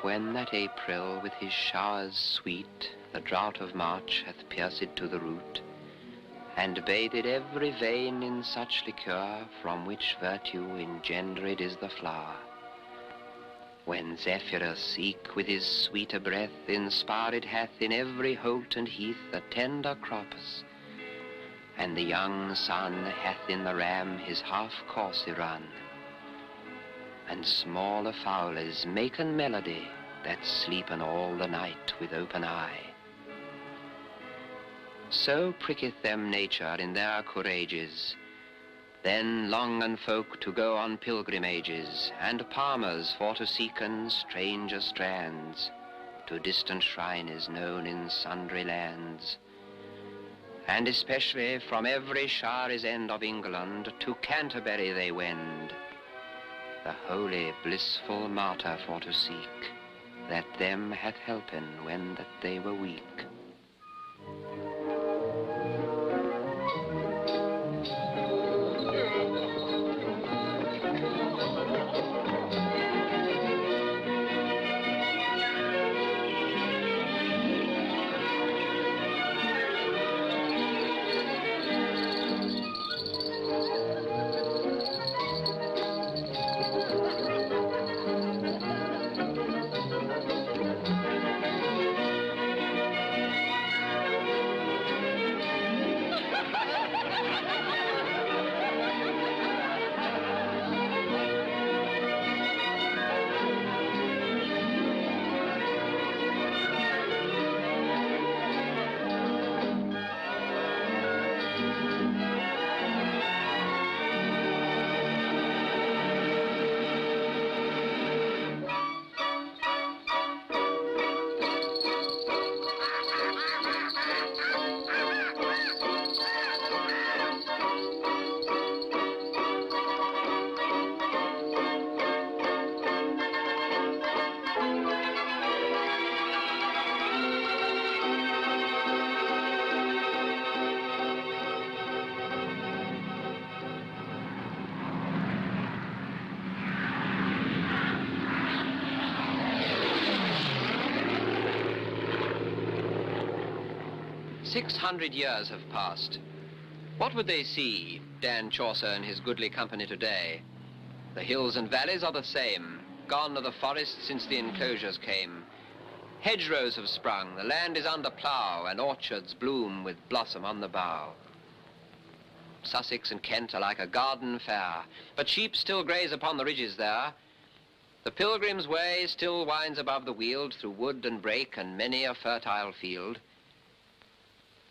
When that April with his showers sweet the drought of March hath pierced to the root, and bathed every vein in such liquor from which virtue engendered is the flower. When Zephyrus eke with his sweeter breath inspired hath in every holt and heath a tender croppus, and the young sun hath in the ram his half-course run, and smaller fowlers maken melody that sleepen all the night with open eye. So pricketh them nature in their courages. Then longen folk to go on pilgrimages, and palmers for to seeken stranger strands, to distant shrines known in sundry lands. And especially from every shire's end of England to Canterbury they wend, the holy blissful martyr for to seek, that them hath helpen when that they were weak. 600 years have passed. What would they see, Dan Chaucer and his goodly company today? The hills and valleys are the same, gone are the forests since the enclosures came. Hedgerows have sprung, the land is under plough, and orchards bloom with blossom on the bough. Sussex and Kent are like a garden fair, but sheep still graze upon the ridges there. The pilgrim's way still winds above the weald, through wood and brake and many a fertile field.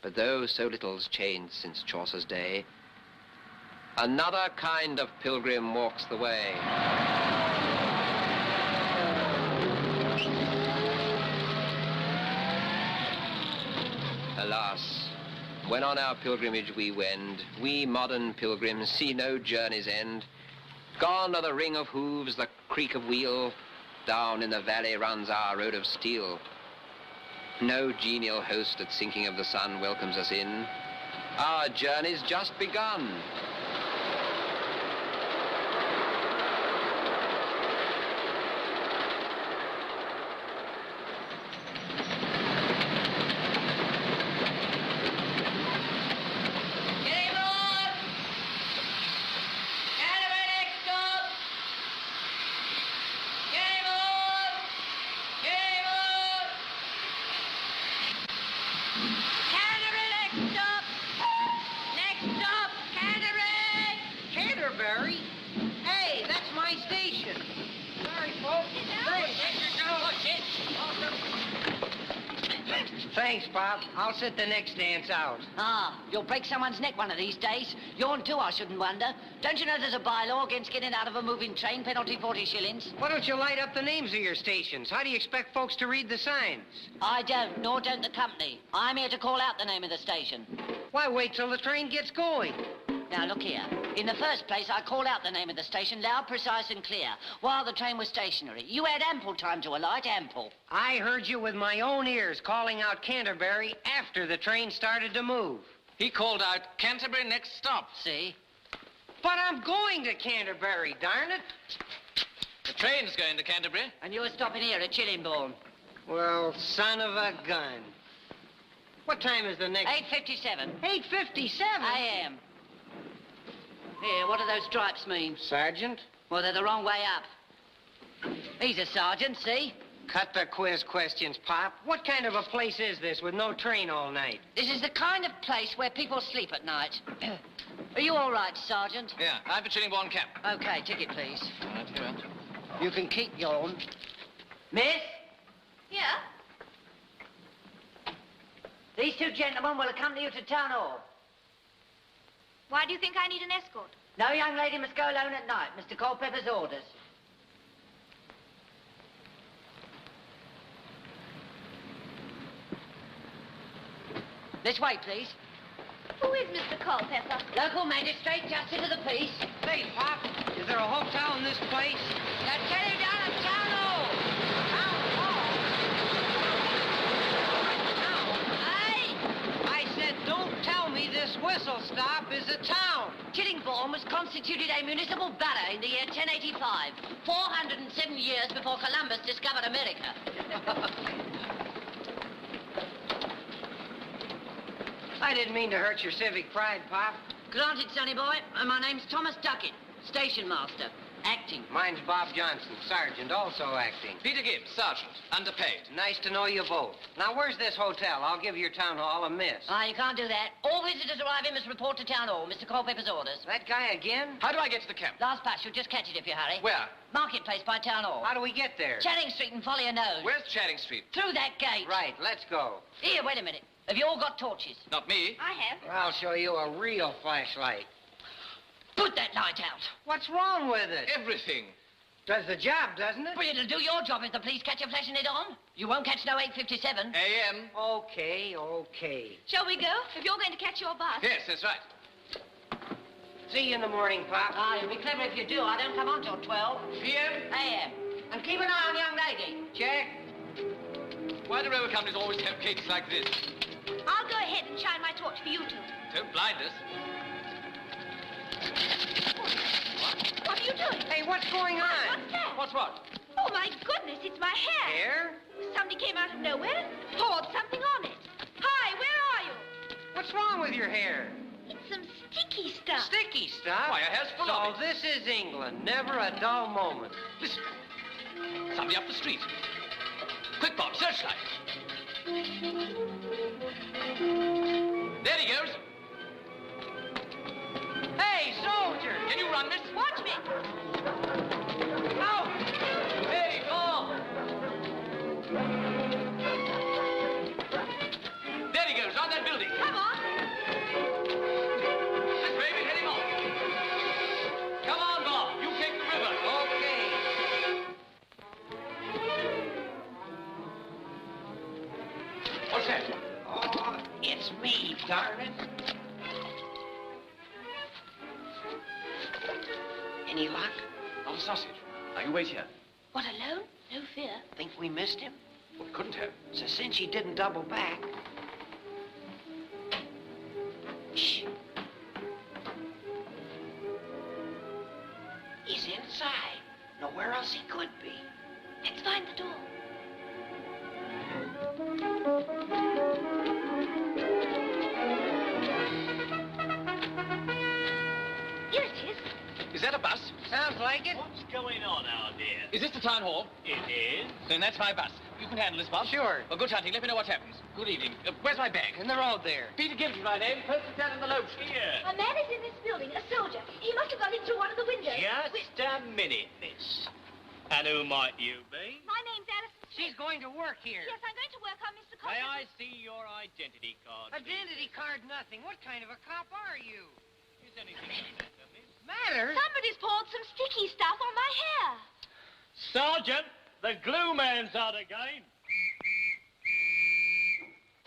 But though so little's changed since Chaucer's day, another kind of pilgrim walks the way. Alas, when on our pilgrimage we wend, we modern pilgrims see no journey's end. Gone are the ring of hooves, the creak of wheel, down in the valley runs our road of steel. No genial host at sinking of the sun welcomes us in. Our journey's just begun. Thanks, Pop. I'll sit the next dance out. Ah, you'll break someone's neck one of these days. Yourn too, I shouldn't wonder. Don't you know there's a bylaw against getting out of a moving train, penalty 40 shillings? Why don't you light up the names of your stations? How do you expect folks to read the signs? I don't, nor don't the company. I'm here to call out the name of the station. Why wait till the train gets going? Now, look here. In the first place, I called out the name of the station loud, precise, and clear, while the train was stationary. You had ample time to alight, ample. I heard you with my own ears calling out Canterbury after the train started to move. He called out, Canterbury, next stop. See? But I'm going to Canterbury, darn it. The train's going to Canterbury. And you're stopping here at Chillingbourne. Well, son of a gun. What time is the next... 8:57. 8:57? AM. Here, what do those stripes mean? Sergeant? Well, they're the wrong way up. He's a sergeant, see? Cut the quiz questions, Pop. What kind of a place is this with no train all night? This is the kind of place where people sleep at night. Are you all right, Sergeant? Yeah, I'm for Chillingbourne Camp. Okay, ticket, please. All right, here. You can keep your own. Miss? Yeah? These two gentlemen will accompany you to Town Hall. Why do you think I need an escort? No young lady must go alone at night. Mr. Culpepper's orders. This way, please. Who is Mr. Culpepper? Local magistrate, justice of the peace. Say, Pop, is there a hotel in this place? Now tell you down at Town Hall. Town Hall? Hey! I said, don't tell me this whistle stop is a town. Chillingbourne was constituted a municipal borough in the year 1085, 407 years before Columbus discovered America. I didn't mean to hurt your civic pride, Pop. Granted, sonny boy. And my name's Thomas Duckett, station master, acting. Mine's Bob Johnson, sergeant, also acting. Peter Gibbs, sergeant, underpaid. Nice to know you both. Now, where's this hotel? I'll give your town hall a miss. You can't do that. All visitors arriving must report to Town Hall. Mr. Culpepper's orders. That guy again? How do I get to the camp? Last pass, you'll just catch it if you hurry. Where? Marketplace by Town Hall. How do we get there? Charing Street and follow your nose. Where's Charing Street? Through that gate. Right, let's go. Here, wait a minute. Have you all got torches? Not me. I have. I'll show you a real flashlight. Put that light out. What's wrong with it? Everything. Does the job, doesn't it? But it'll do your job if the police catch you flashing it on. You won't catch no 8:57. AM. Okay. Shall we go? If you're going to catch your bus. Yes, that's right. See you in the morning, Pop. You'll be clever if you do. I don't come on till 12. PM. AM. And keep an eye on the young lady. Check. Why do railway companies always have cakes like this? I'll go ahead and shine my torch for you two. Don't blind us. What are you doing? Hey, what's going on? What's that? What's what? Oh, my goodness, it's my hair. Hair? Somebody came out of nowhere, poured something on it. Hi, where are you? What's wrong with your hair? It's some sticky stuff. Sticky stuff? Why, your hair's full of So it. this is England. Never a dull moment. Listen. Somebody up the street. Quick, Bob, searchlight. There he goes. Hey, soldier! Can you run, miss? Watch me. Out! Hey, Bob! There he goes, on that building. Come on. This way, we're heading off. Come on, Bob. You take the river. Okay. What's that? Oh, it's me, darn it. Any luck? Not a sausage. Now, you wait here. What, alone? No fear. Think we missed him? Well, we couldn't have. It's a cinch he didn't double back. Shh. He's inside. Nowhere else he could be. Let's find the door. Here it is. Is that a bus? Sounds like it. What's going on out there? Is this the town hall? It is. Then that's my bus. You can handle this, Bob. Sure. Well, good hunting. Let me know what happens. Good evening. Where's my bag? In the road there. Peter Gibbs is my name. First lieutenant in the loge. Here. A man is in this building, a soldier. He must have got in through one of the windows. Just a minute, miss. And who might you be? My name's Alice. She's going to work here. Yes, I'm going to work on Mr. May Culpepper. I see your identity card? Identity card, nothing. What kind of a cop are you? Is anything the matter, miss? Matter? Somebody's poured some sticky stuff on my hair. Sergeant, the glue man's out again.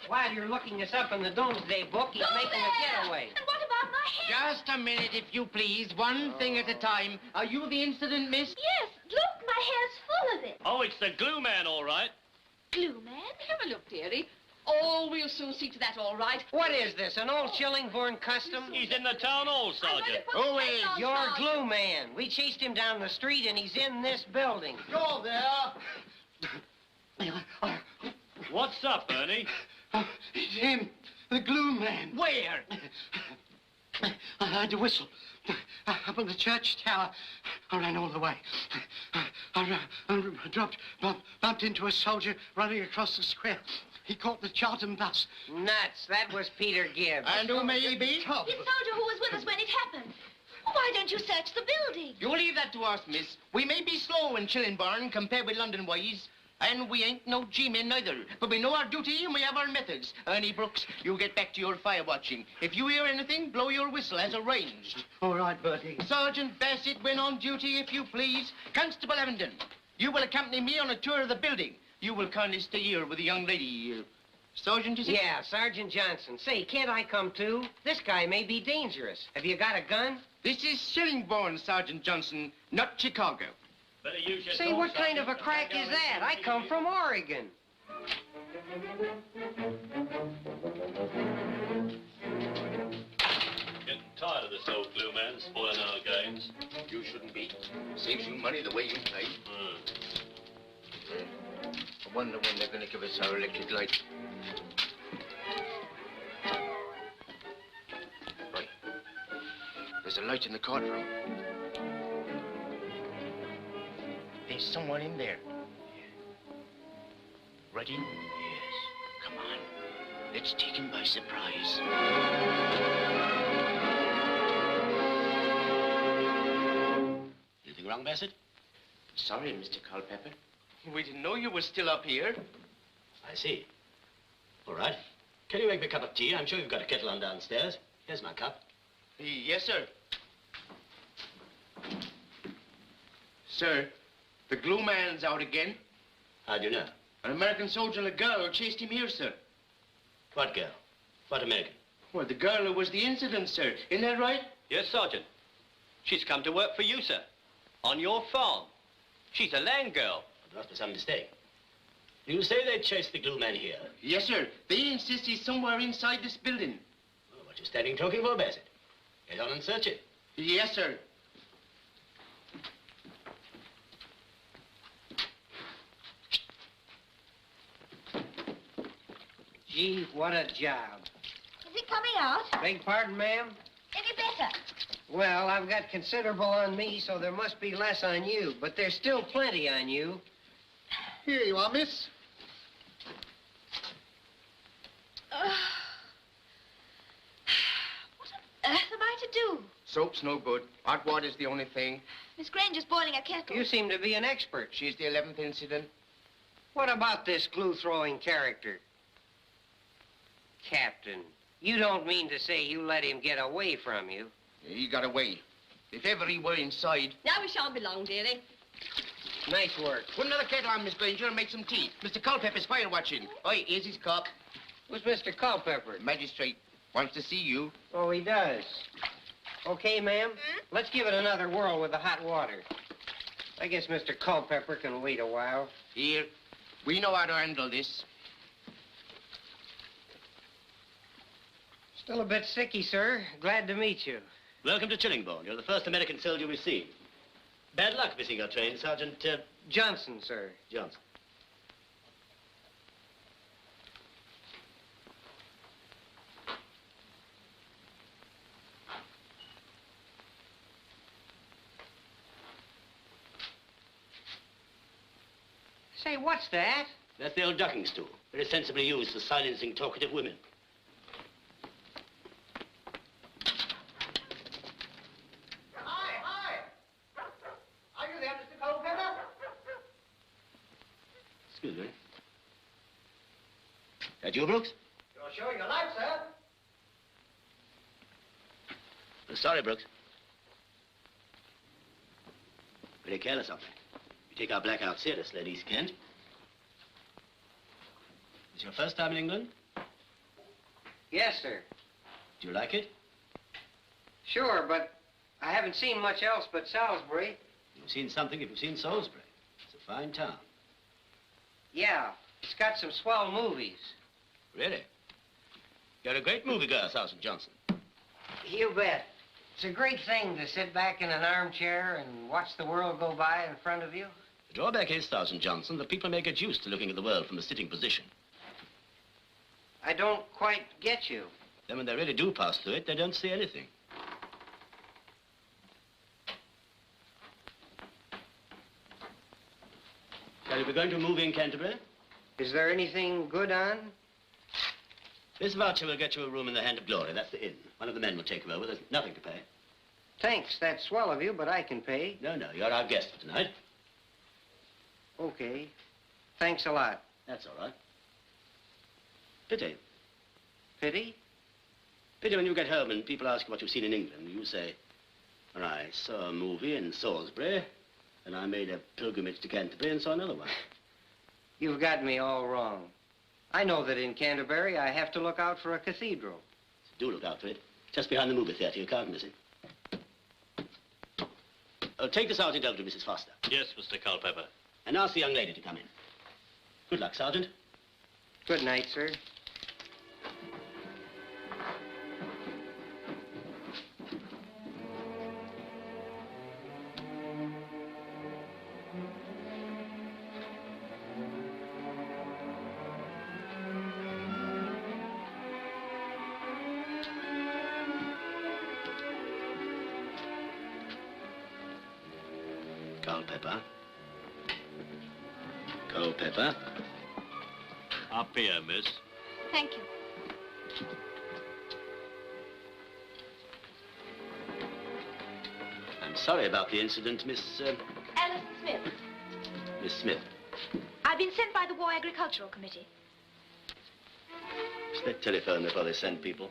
While you're looking this up in the Doomsday Book, he's Go making there! a getaway. And what about my hair? Just a minute, if you please. One thing at a time. Are you the incident, miss? Yes, look, my hair's full of it. Oh, it's the glue man, all right. Glue man? Have a look, dearie. Oh, we'll soon see to that, all right. What is this, an old Chillingbourne custom? He's in the town hall, Sergeant. Who is? Your glue man. We chased him down the street, and he's in this building. Go there. What's up, Ernie? It's him, the glue man. Where? I heard the whistle. Up on the church tower. I ran all the way. I bumped into a soldier running across the square. He caught the Charlton bus. Nuts. That was Peter Gibbs. And who may he be? The soldier who was with us when it happened. Why don't you search the building? You leave that to us, miss. We may be slow in Chillingbourne compared with London ways. And we ain't no G-men neither. But we know our duty and we have our methods. Ernie Brooks, you get back to your fire watching. If you hear anything, blow your whistle as arranged. All right, Bertie. Sergeant Bassett, when on duty, if you please. Constable Evenden, you will accompany me on a tour of the building. You will kindly stay here with the young lady. Sergeant, is it? Yeah, Sergeant Johnson. Say, can't I come too? This guy may be dangerous. Have you got a gun? This is Chillingbourne, Sergeant Johnson, not Chicago. Better use your Say, tools, what kind of a Sergeant. crack is that? I come from Oregon. Getting tired of this old glue man spoiling our games. You shouldn't be. Saves you money the way you play. I wonder when they're going to give us our electric light. Right. There's a light in the card room. There's someone in there. Ready? Yes. Come on. Let's take him by surprise. Anything wrong, Bassett? Sorry, Mr. Culpepper. We didn't know you were still up here. I see. All right. Can you make me a cup of tea? I'm sure you've got a kettle on downstairs. Here's my cup. Yes, sir. Sir, the glue man's out again. How do you know? An American soldier and a girl chased him here, sir. What girl? What American? Well, the girl who was the incident, sir. Isn't that right? Yes, Sergeant. She's come to work for you, sir. On your farm. She's a land girl. There must be some mistake. You say they chased the glue man here? Yes, sir. They insist he's somewhere inside this building. Oh, what you standing talking for, Bassett? Get on and search it. Yes, sir. Gee, what a job. Is it coming out? Beg pardon, ma'am? Any better? Well, I've got considerable on me, so there must be less on you. But there's still plenty on you. Here you are, miss. What on earth am I to do? Soap's no good. Hot water's the only thing. Miss Granger's boiling a kettle. You seem to be an expert. She's the 11th incident. What about this glue-throwing character? Captain, you don't mean to say you let him get away from you? He got away. If ever he were inside. Now we shan't be long, dearie. Nice work. Put another kettle on, Miss Granger, and make some tea. Mr. Culpepper's fire watching. Oi, here's his cup. Who's Mr. Culpepper? Magistrate wants to see you. Oh, he does. Okay, ma'am. Let's give it another whirl with the hot water. I guess Mr. Culpepper can wait a while. Here. We know how to handle this. Still a bit sicky, sir. Glad to meet you. Welcome to Chillingbourne. You're the first American soldier we've seen. Bad luck missing your train, Sergeant Johnson, sir. Johnson. Say, what's that? That's the old ducking stool. Very sensibly used for silencing talkative women. Hi. Are you there, Mr. Culpepper? Excuse me. That you, Brooks? You're showing your light, sir. Sorry, Brooks. Very careless of me. We take our blackout serious, ladies, Kent. Is your first time in England? Yes, sir. Do you like it? Sure, but I haven't seen much else but Salisbury. You've seen something if you've seen Salisbury. It's a fine town. Yeah, it's got some swell movies. Really? You're a great movie girl, Sergeant Johnson. You bet. It's a great thing to sit back in an armchair and watch the world go by in front of you. The drawback is, Sergeant Johnson, that people may get used to looking at the world from a sitting position. I don't quite get you. Then when they really do pass through it, they don't see anything. Are we going to move in Canterbury? Is there anything good on? This voucher will get you a room in the Hand of Glory. That's the inn. One of the men will take you over. There's nothing to pay. Thanks, that's swell of you, but I can pay. No, you're our guest for tonight. Okay. Thanks a lot. That's all right. Pity. Pity? Pity when you get home and people ask you what you've seen in England. You say, well, I saw a movie in Salisbury, and I made a pilgrimage to Canterbury and saw another one. You've got me all wrong. I know that in Canterbury I have to look out for a cathedral. Do look out for it. Just behind the movie theater. You can't miss it. Take the sergeant over to Mrs. Foster. Yes, Mr. Culpepper. And ask the young lady to come in. Good luck, Sergeant. Good night, sir. Culpepper. Up here, miss. Thank you. I'm sorry about the incident, Miss... Alice Smith. Miss Smith. I've been sent by the War Agricultural Committee. Is that telephone before they send people?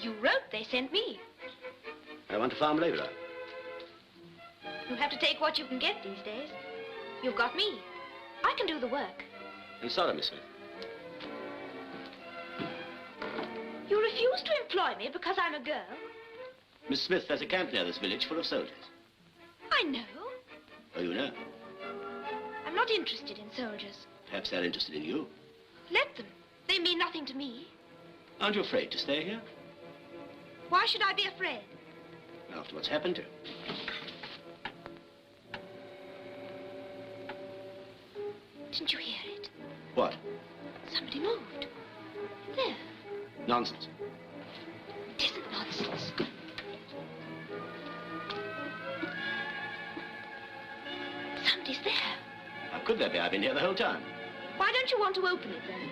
You wrote they sent me. I want a farm laborer. You have to take what you can get these days. You've got me. I can do the work. I'm sorry, Miss Smith. You refuse to employ me because I'm a girl? Miss Smith, there's a camp near this village full of soldiers. I know. Oh, you know? I'm not interested in soldiers. Perhaps they're interested in you. Let them. They mean nothing to me. Aren't you afraid to stay here? Why should I be afraid? After what's happened to you. Didn't you hear it? What? Somebody moved. There. Nonsense. It isn't nonsense. Somebody's there. How could there be? I've been here the whole time. Why don't you want to open it then?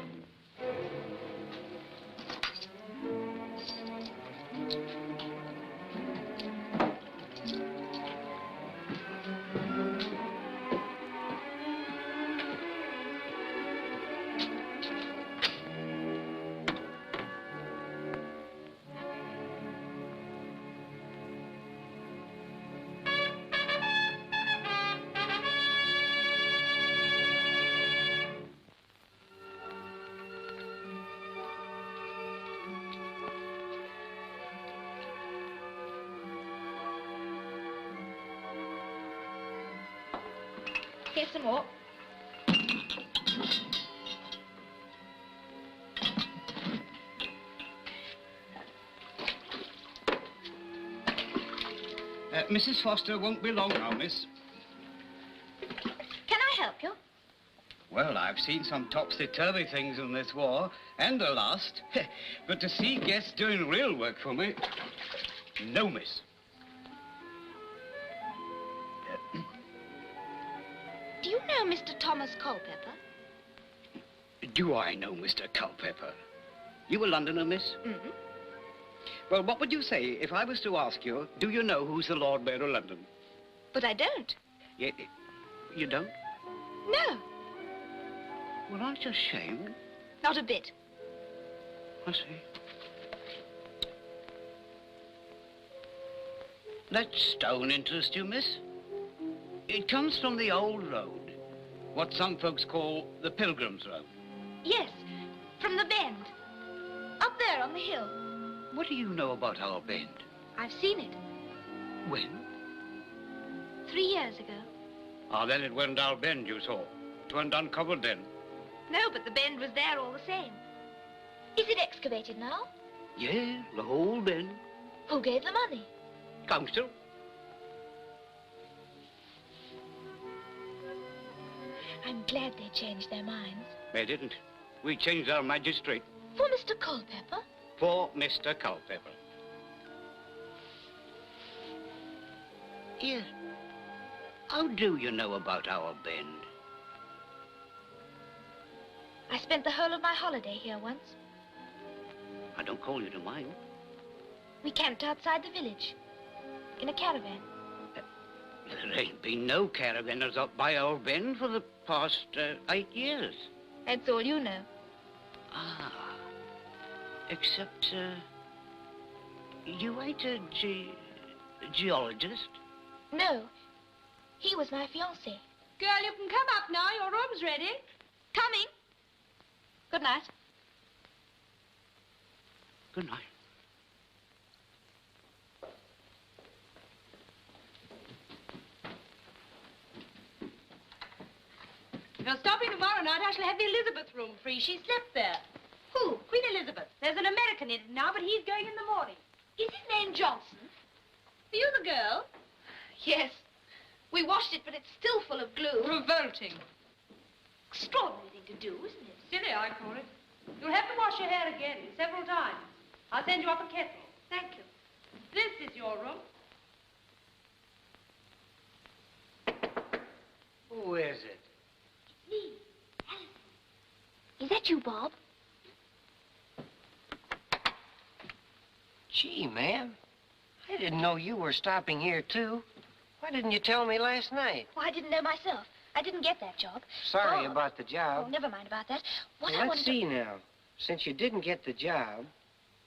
Here's some more. Mrs. Foster won't be long now, miss. Can I help you? Well, I've seen some topsy-turvy things in this war, and the last. But to see guests doing real work for me, no, miss. Do you know Mr. Thomas Culpepper? Do I know Mr. Culpepper? You a Londoner, miss? Mm-hmm. Well, what would you say if I was to ask you, do you know who's the Lord Mayor of London? But I don't. You don't? No, Well, aren't you ashamed? not a bit. I see. That stone interest you, miss? It comes from the old road, what some folks call the Pilgrim's Road. Yes, from the bend. Up there on the hill. What do you know about our bend? I've seen it. When? 3 years ago. Ah, then it weren't our bend you saw. It weren't uncovered then. No, but the bend was there all the same. Is it excavated now? Yeah, the whole bend. Who gave the money? Council. I'm glad they changed their minds. They didn't. We changed our magistrate. For Mr. Culpepper? For Mr. Culpepper. Here. How do you know about our bend? I spent the whole of my holiday here once. I don't call you to mind. We camped outside the village. In a caravan. There ain't been no caravanners up by our bend for the past 8 years. That's all you know. Ah. Except, you ain't a geologist? No. He was my fiancé. Girl, you can come up now. Your room's ready. Coming. Good night. Good night. If you're stopping tomorrow night, I shall have the Elizabeth room free. She slept there. Who? Queen Elizabeth. There's an American in it now, but he's going in the morning. Is his name Johnson? Are you the girl? Yes. We washed it, but it's still full of glue. Revolting. Extraordinary thing to do, isn't it? Silly, I call it. You'll have to wash your hair again several times. I'll send you up a kettle. Thank you. This is your room. Who is it? Me, Alison. Is that you, Bob? Gee, ma'am. I didn't know you were stopping here, too. Why didn't you tell me last night? Well, I didn't know myself. I didn't get that job. Sorry Bob. about the job. Oh, never mind about that. What Well, I let's wanted see now. Since you didn't get the job,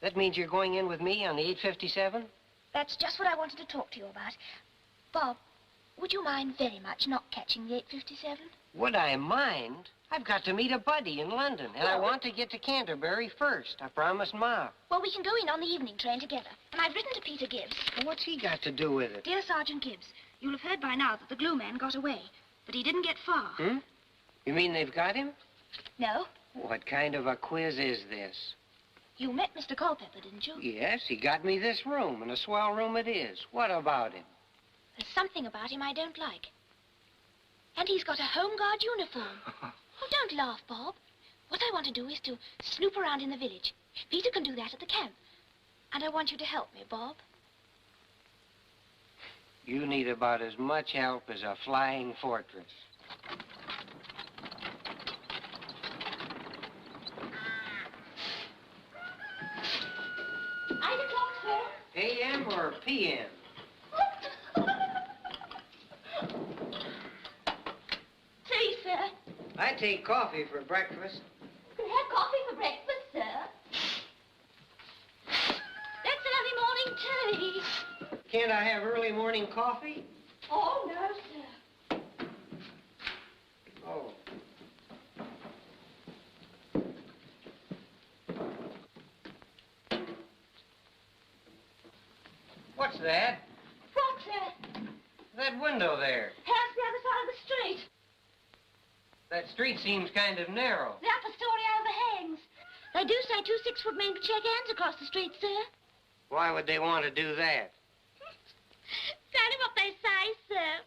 that means you're going in with me on the 857? That's just what I wanted to talk to you about. Bob, would you mind very much not catching the 857? Would I mind? I've got to meet a buddy in London, and I want to get to Canterbury first. I promised Ma. Well, we can go in on the evening train together. And I've written to Peter Gibbs. Well, what's he got to do with it? Dear Sergeant Gibbs, you'll have heard by now that the glue man got away. But he didn't get far. Hmm? You mean they've got him? No. What kind of a quiz is this? You met Mr. Culpepper, didn't you? Yes, he got me this room, and a swell room it is. What about him? There's something about him I don't like. And he's got a Home Guard uniform. Oh, don't laugh, Bob. What I want to do is to snoop around in the village. Peter can do that at the camp. And I want you to help me, Bob. You need about as much help as a flying fortress. 8 o'clock, sir. A.M. or P.M.? Tea, sir. I take coffee for breakfast. You can have coffee for breakfast, sir. That's an early morning tea. Can't I have early morning coffee? Oh, no, sir. Oh. What's that? What, sir? That window there. House the other side of the street. That street seems kind of narrow. The upper story overhangs. They do say 2 6-foot men can shake hands across the street, sir. Why would they want to do that? It's only what they say, sir.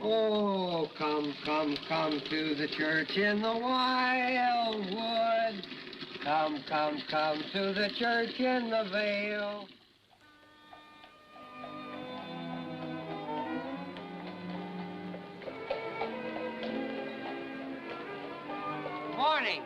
Oh, come, come, come to the church in the wildwood. Come, come, come to the church in the vale. Morning.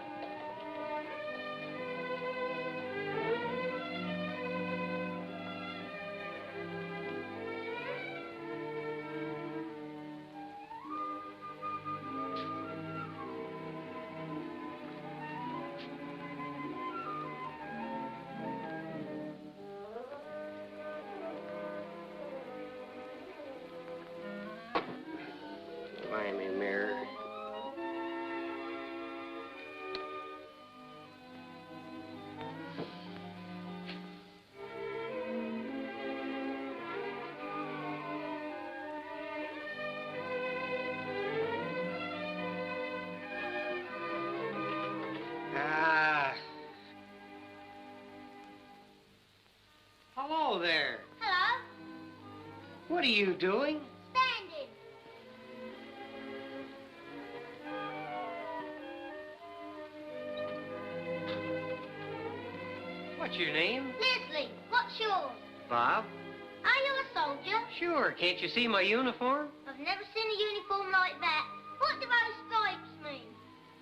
Blimey, Mary. Hello there. Hello. What are you doing? Standing. What's your name? Leslie, what's yours? Bob. Are you a soldier? Sure. Can't you see my uniform? I've never seen a uniform like that. What do those stripes mean?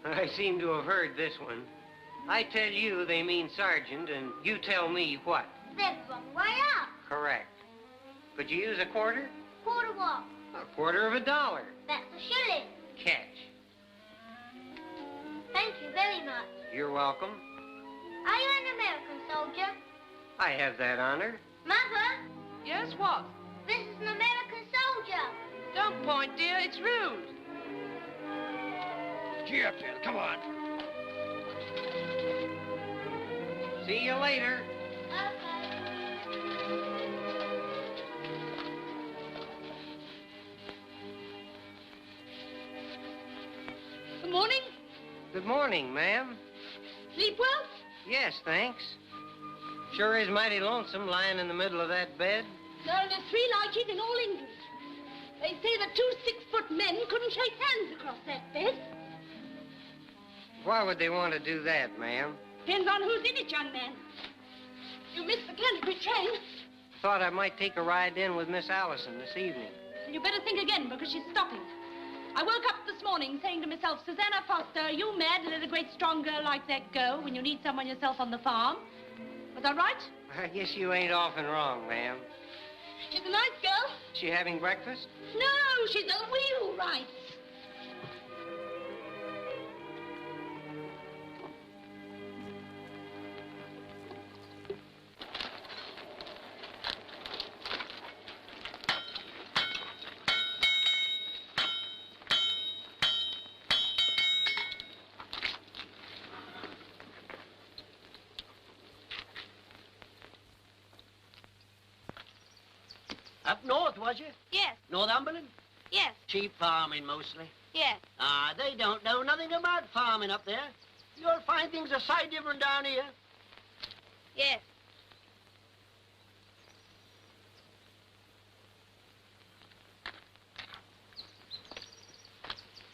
I seem to have heard this one. I tell you they mean sergeant, and you tell me what? They're from way up. Correct. Could you use a quarter? Quarter what? A quarter of a dollar. That's a shilling. Catch. Thank you very much. You're welcome. Are you an American soldier? I have that honor. Mother, Yes, what? this is an American soldier. Don't point, dear. It's rude. Gee up, Jen. Come on. See you later. Good morning. Good morning, ma'am. Sleep well? Yes, thanks. Sure is mighty lonesome lying in the middle of that bed. There are only 3 like it in all England. They say that 2 6-foot men couldn't shake hands across that bed. Why would they want to do that, ma'am? Depends on who's in it, young man. You missed the Canterbury train. Thought I might take a ride in with Miss Allison this evening. And you better think again, because she's stopping. I woke up this morning saying to myself, Susanna Foster, are you mad to let a great strong girl like that go when you need someone yourself on the farm? Was I right? I guess you ain't often wrong, ma'am. She's a nice girl. She having breakfast? No, she's a wheelwright. Up north, was you? Yes, Northumberland? yes, Cheap farming, mostly. yes. Ah, they don't know nothing about farming up there. You'll find things a sight different down here. Yes.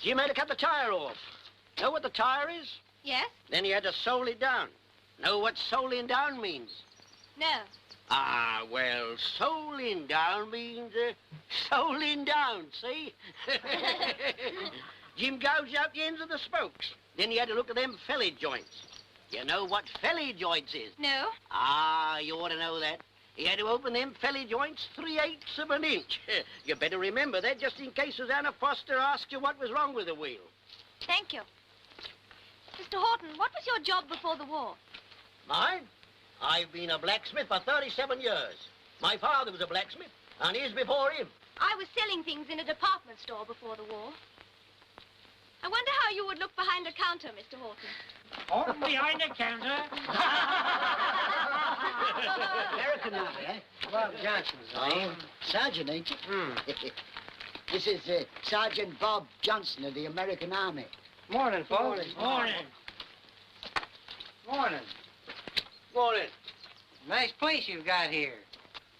Jim had to cut the tire off. Know what the tire is? Yes? Then he had to sole it down. Know what soling down means? No. Ah, well, soling down means soling down, see? Jim gouged out the ends of the spokes. Then he had to look at them felly joints. You know what felly joints is? No? Ah, you ought to know that. He had to open them felly joints 3/8 of an inch. You better remember that just in case Susanna Foster asks you what was wrong with the wheel. Thank you. Mr. Horton, what was your job before the war? Mine? I've been a blacksmith for 37 years. My father was a blacksmith, and his before him. I was selling things in a department store before the war. I wonder how you would look behind a counter, Mr. Horton. Horton behind the counter? American movie, eh? Bob Johnson's name. Sergeant, ain't you? This is Sergeant Bob Johnson of the American Army. Morning, folks. Morning. Morning. Morning. Nice place you've got here.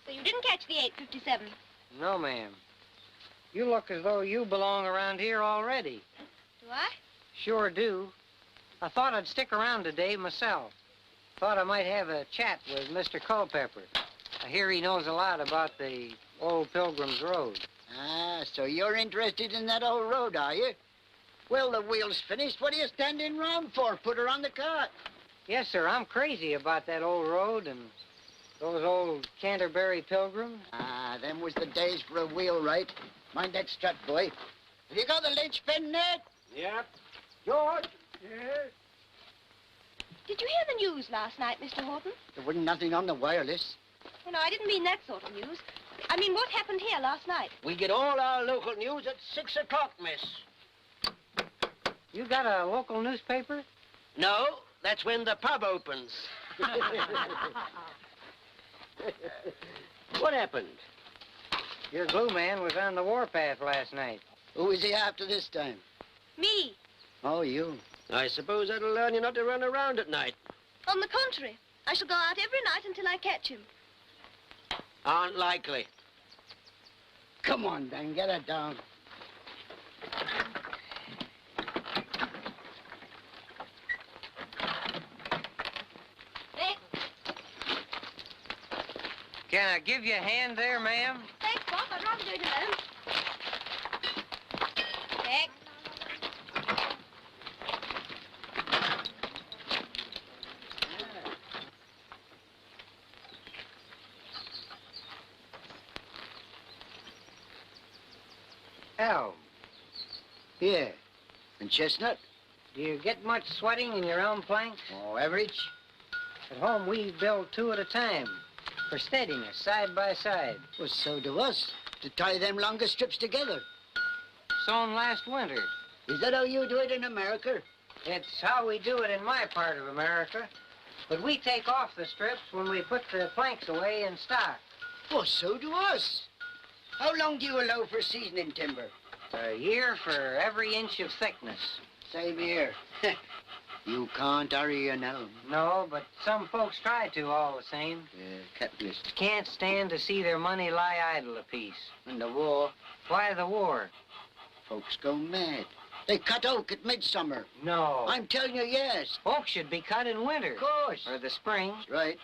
So you didn't catch the 8:57? No, ma'am. You look as though you belong around here already. Do I? Sure do. I thought I'd stick around today myself. Thought I might have a chat with Mr. Culpepper. I hear he knows a lot about the old Pilgrim's Road. Ah, so you're interested in that old road, are you? Well, the wheel's finished. What are you standing round for? Put her on the cart. Yes, sir, I'm crazy about that old road and those old Canterbury pilgrims. Ah, them was the days for a wheelwright. Mind that strut, boy. Have you got the linchpin, Ned? Yep. George? Yes? Did you hear the news last night, Mr. Horton? There wasn't nothing on the wireless. No, I didn't mean that sort of news. I mean, what happened here last night? We get all our local news at 6 o'clock, miss. You got a local newspaper? No, that's when the pub opens. What happened? Your glue man was on the warpath last night. Who was he after this time? Me. Oh, you. I suppose that'll learn you not to run around at night. On the contrary, I shall go out every night until I catch him. Aren't likely. Come on, then, get her down. Can I give you a hand there, ma'am? Thanks, Bob. I'd rather do it alone. Thanks. Elm. Here. And chestnut? Do you get much sweating in your elm planks? Oh, average. At home, we build 2 at a time for steadiness, side by side. Well, so do us, to tie them longer strips together. Sown last winter. Is that how you do it in America? It's how we do it in my part of America. But we take off the strips when we put the planks away in stock. Well, so do us. How long do you allow for seasoning timber? A year for every inch of thickness. Same here. You can't hurry an elm. No, but some folks try to all the same. Capitalists. Can't stand to see their money lie idle a piece. And the war? Why the war? Folks go mad. They cut oak at midsummer. No. I'm telling you, yes. Oak should be cut in winter. Of course. Or the spring. That's right.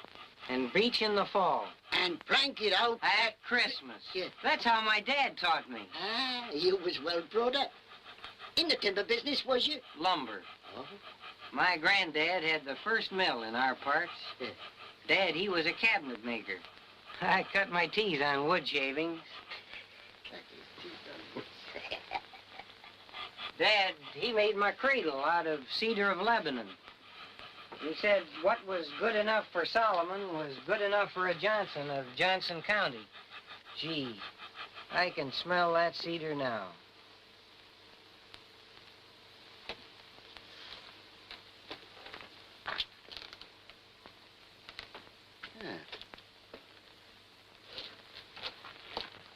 And beech in the fall. And plank it out at Christmas. Yeah. That's how my dad taught me. Ah, you was well brought up. In the timber business, was you? Lumber. Oh. My granddad had the first mill in our parts. Yeah. Dad, he was a cabinet maker. I cut my teeth on wood shavings. Dad, he made my cradle out of cedar of Lebanon. He said what was good enough for Solomon was good enough for a Johnson of Johnson County. Gee, I can smell that cedar now.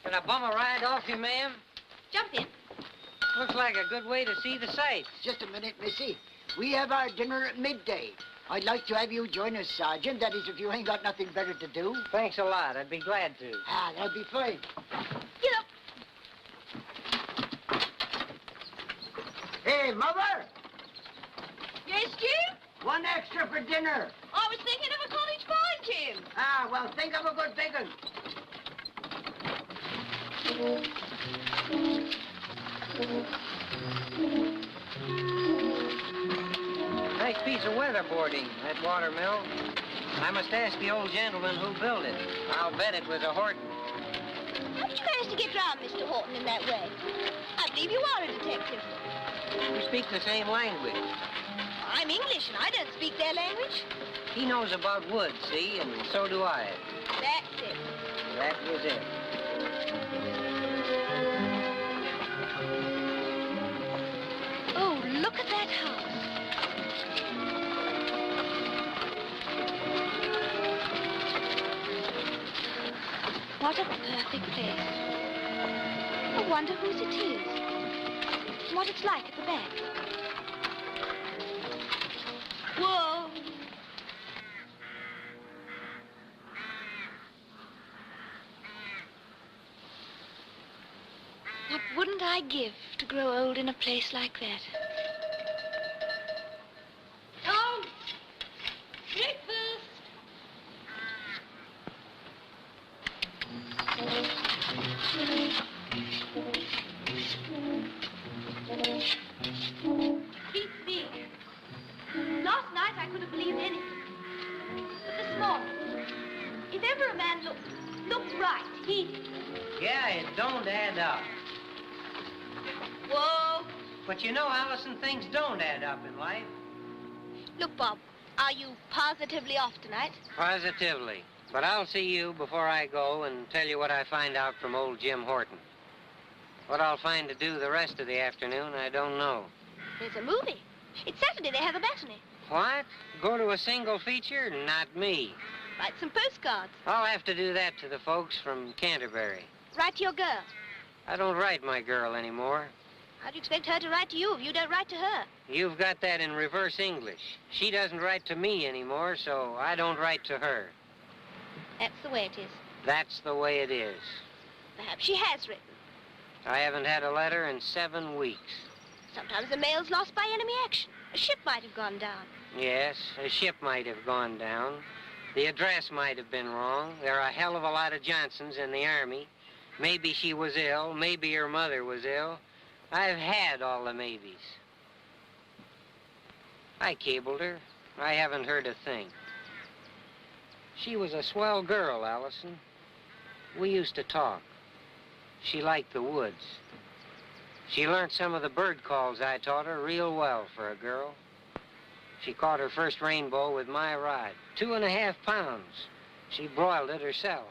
Can I bum a ride off you, ma'am? Jump in. Looks like a good way to see the sights. Just a minute, missy. We have our dinner at midday. I'd like to have you join us, Sergeant. That is, if you ain't got nothing better to do. Thanks a lot. I'd be glad to. Ah, that'll be fine. Get up. Hey, Mother! Yes, Jim? One extra for dinner. I was thinking of a cottage pie, Jim. Ah, well, think of a good big one. Nice piece of weatherboarding, that watermill. I must ask the old gentleman who built it. I'll bet it was a Horton. How did you manage to get round Mr. Horton in that way? I believe you are a detective. We speak the same language. I'm English, and I don't speak their language. He knows about wood, see, and so do I. That's it. That was it. Oh, look at that house. What a perfect place. I wonder whose it is. And what it's like at the back. Whoa! What wouldn't I give to grow old in a place like that? Tom! Breakfast! Beats me. Last night I could have believed anything. But this morning, if ever a man looked right, he... Yeah, it don't add up. Whoa! But you know, Allison, things don't add up in life. Look, Bob, are you positively off tonight? Positively. But I'll see you before I go and tell you what I find out from old Jim Horton. What I'll find to do the rest of the afternoon, I don't know. There's a movie. It's Saturday. They have a matinee. What? Go to a single feature? Not me. Write some postcards. I'll have to do that to the folks from Canterbury. Write to your girl. I don't write my girl anymore. How do you expect her to write to you if you don't write to her? You've got that in reverse English. She doesn't write to me anymore, so I don't write to her. That's the way it is. That's the way it is. Perhaps she has written. I haven't had a letter in 7 weeks. Sometimes the mail's lost by enemy action. A ship might have gone down. Yes, a ship might have gone down. The address might have been wrong. There are a hell of a lot of Johnsons in the Army. Maybe she was ill. Maybe her mother was ill. I've had all the maybes. I cabled her. I haven't heard a thing. She was a swell girl, Allison. We used to talk. She liked the woods. She learned some of the bird calls I taught her real well for a girl. She caught her first rainbow with my rod, 2.5 pounds. She broiled it herself.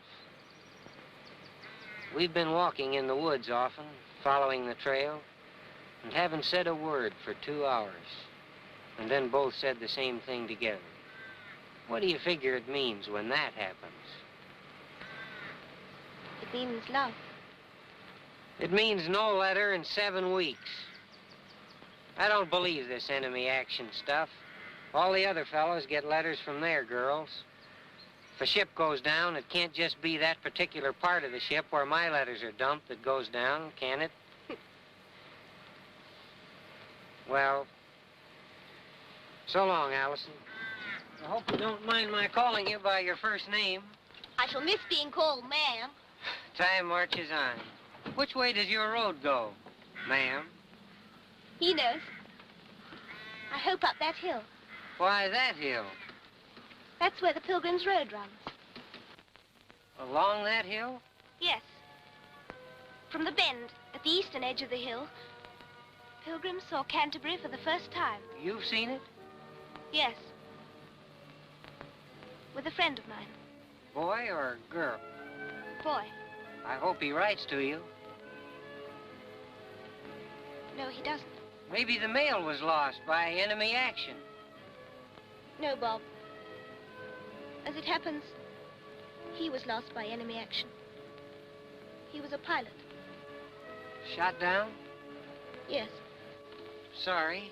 We've been walking in the woods often, following the trail, and haven't said a word for 2 hours. And then both said the same thing together. What do you figure it means when that happens? It means love. It means no letter in 7 weeks. I don't believe this enemy action stuff. All the other fellows get letters from their girls. If a ship goes down, it can't just be that particular part of the ship where my letters are dumped that goes down, can it? Well, so long, Allison. I hope you don't mind my calling you by your first name. I shall miss being called ma'am. Time marches on. Which way does your road go, ma'am? He knows. I hope up that hill. Why that hill? That's where the Pilgrim's Road runs. Along that hill? Yes. From the bend at the eastern edge of the hill, Pilgrim saw Canterbury for the first time. You've seen it? Yes. With a friend of mine. Boy or girl? Boy. I hope he writes to you. No, he doesn't. Maybe the mail was lost by enemy action. No, Bob. As it happens, he was lost by enemy action. He was a pilot. Shot down? Yes. Sorry.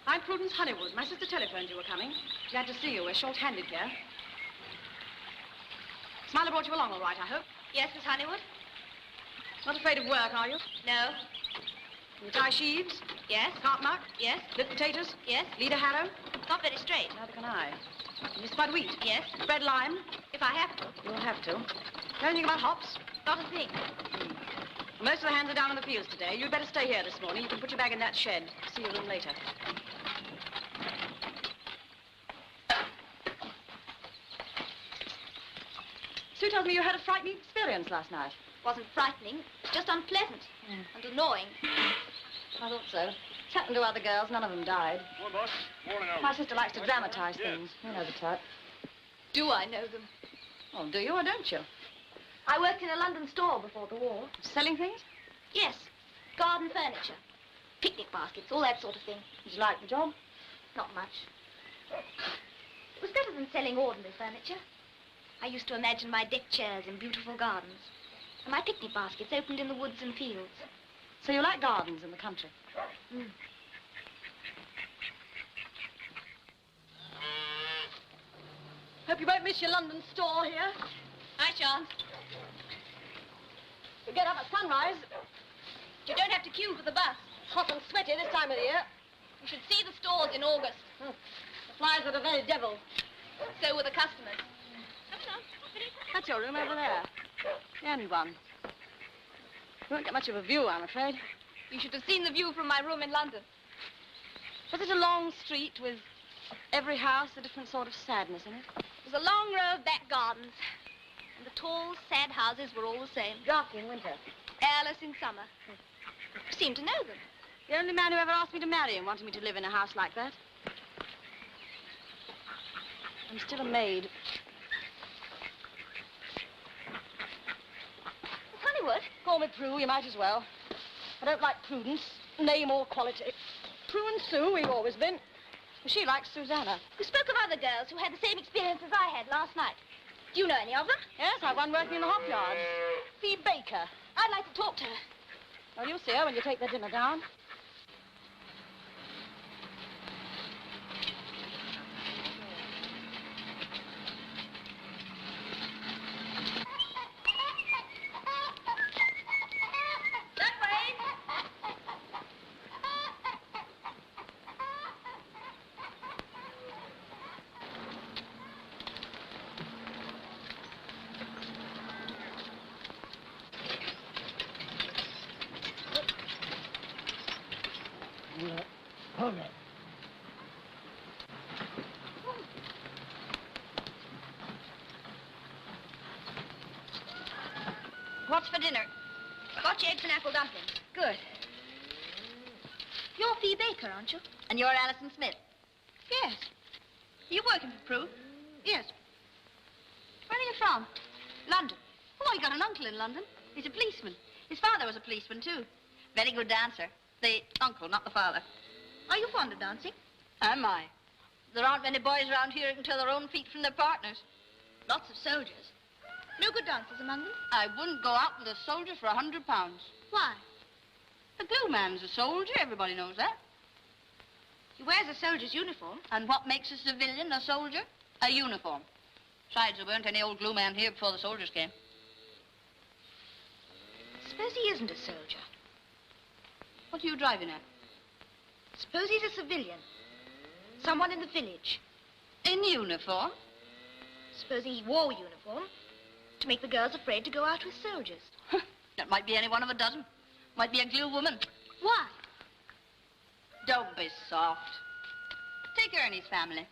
I'm Prudence Honeywood. My sister telephoned you were coming. Glad to see you. We're short-handed here. Smiler brought you along all right, I hope? Yes, Miss Honeywood? Not afraid of work, are you? No. Can you tie sheaves? Yes. Cart muck? Yes. Split potatoes? Yes. Lead a harrow? Not very straight. Neither can I. Can you spud wheat? Yes. Spread lime? If I have to. You'll have to. Know anything about hops? Not a thing. Most of the hands are down in the fields today. You'd better stay here this morning. You can put your bag in that shed. See your room later. Sue told me you had a frightening experience last night. Wasn't frightening, just unpleasant and annoying. I thought so. It's happened to other girls. None of them died. Morning, boss. Morning, My sister likes to dramatize things. You know the type. Do I know them? Oh, do you or don't you? I worked in a London store before the war. Selling things? Yes. Garden furniture. Picnic baskets, all that sort of thing. Did you like the job? Not much. It was better than selling ordinary furniture. I used to imagine my deck chairs in beautiful gardens. And my picnic baskets opened in the woods and fields. So you like gardens in the country? Mm. Hope you won't miss your London store here. I shan't. You get up at sunrise. You don't have to queue for the bus. It's hot and sweaty this time of the year. You should see the stores in August. The flies are the very devil. So were the customers. That's your room over there. The only one. You won't get much of a view, I'm afraid. You should have seen the view from my room in London. Was it a long street with every house a different sort of sadness in it? It was a long row of back gardens. And the tall, sad houses were all the same. Drafty in winter. Airless in summer. You seem to know them. The only man who ever asked me to marry him wanted me to live in a house like that. I'm still a maid. Honeywood? Call me Prue, you might as well. I don't like prudence, name or quality. Prue and Sue, we've always been. She likes Susanna. You spoke of other girls who had the same experience as I had last night. Do you know any of them? Yes, I've one working in the hop yards. Fee Baker. I'd like to talk to her. Well, you'll see her when you take the dinner down. What's for dinner? Scotch eggs and apple dumplings. Good. You're Fee Baker, aren't you? And you're Alison Smith. Yes. Are you working for Prue? Yes. Where are you from? London. Oh, you got an uncle in London. He's a policeman. His father was a policeman, too. Very good dancer. The uncle, not the father. Are you fond of dancing? Am I? There aren't many boys around here who can tell their own feet from their partners. Lots of soldiers. No good dancers among them? I wouldn't go out with a soldier for £100. Why? The glue man's a soldier. Everybody knows that. He wears a soldier's uniform. And what makes a civilian a soldier? A uniform. Besides, there weren't any old glue man here before the soldiers came. Suppose he isn't a soldier. What are you driving at? Suppose he's a civilian. Someone in the village. In uniform? Supposing he wore uniform to make the girls afraid to go out with soldiers. That might be any one of a dozen. Might be a glue woman. Why? Don't be soft. Take Ernie's family.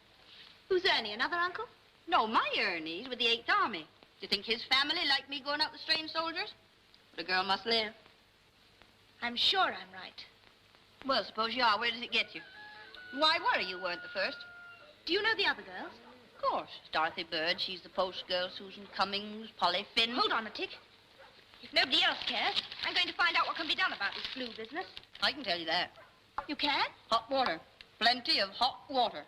Who's Ernie, another uncle? No, my Ernie's with the 8th Army. Do you think his family like me going out with strange soldiers? But a girl must live. I'm sure I'm right. Well, suppose you are. Where does it get you? Why worry you weren't the first? Do you know the other girls? Of course. Dorothy Bird, she's the post girl. Susan Cummings, Polly Finn. Hold on a tick. If nobody else cares, I'm going to find out what can be done about this glue business. I can tell you that. You can? Hot water. Plenty of hot water.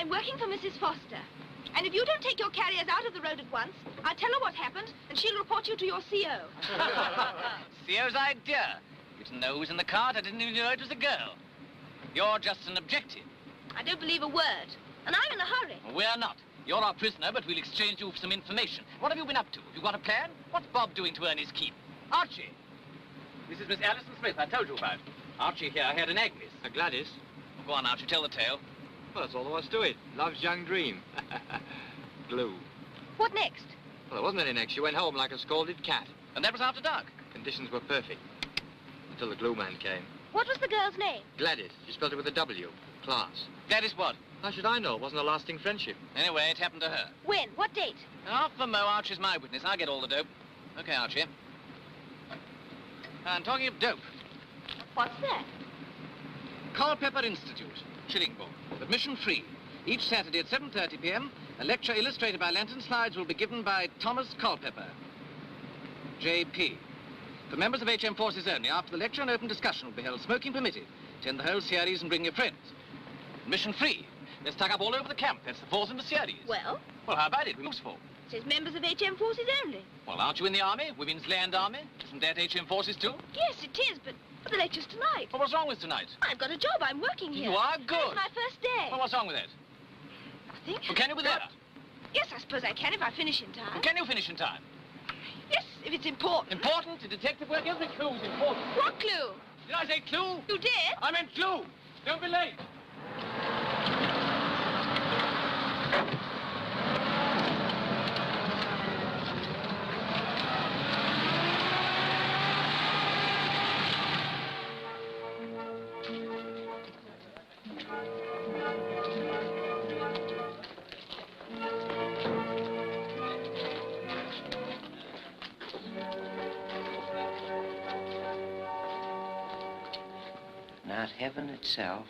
I'm working for Mrs. Foster. And if you don't take your carriers out of the road at once, I'll tell her what happened, and she'll report you to your CO. CO's idea. You didn't know who was in the cart. I didn't even know it was a girl. You're just an objective. I don't believe a word. And I'm in a hurry. We're not. You're our prisoner, but we'll exchange you for some information. What have you been up to? Have you got a plan? What's Bob doing to Ernie's keep? Archie! This is Miss Alison Smith I told you about. Archie here had an Agnes. A Gladys? Well, go on, Archie, tell the tale. Well, that's all there was to it. Love's young dream. Glue. What next? Well, there wasn't any next. She went home like a scalded cat. And that was after dark? Conditions were perfect. Until the glue man came. What was the girl's name? Gladys. She spelled it with a W. Class. Gladys what? How should I know? It wasn't a lasting friendship. Anyway, it happened to her. When? What date? Not for Mo. Archie's my witness. I'll get all the dope. Okay, Archie. And talking of dope, What's that? Culpeper Institute, Chillingbourne. Admission free. Each Saturday at 7:30 p.m., a lecture illustrated by lantern slides will be given by Thomas Culpeper, J.P. For members of HM forces only, after the lecture, an open discussion will be held, smoking permitted. Attend the whole series and bring your friends. Admission free. They're stuck up all over the camp. That's the force in the series. Well? Well, how about it? We're useful. It says members of HM forces only. Well, aren't you in the army? Women's Land Army? Isn't that HM forces too? Yes, it is, but the lecture's tonight. Well, what's wrong with tonight? I've got a job. I'm working here. You are? Good. It's my first day. Well, what's wrong with it? Nothing. Well, can you be there? Yes, I suppose I can if I finish in time. Well, can you finish in time? Yes, if it's important. Important? The detective work? Every clue's important. What clue? Did I say clue? You did? I meant clue. Don't be late. Not heaven itself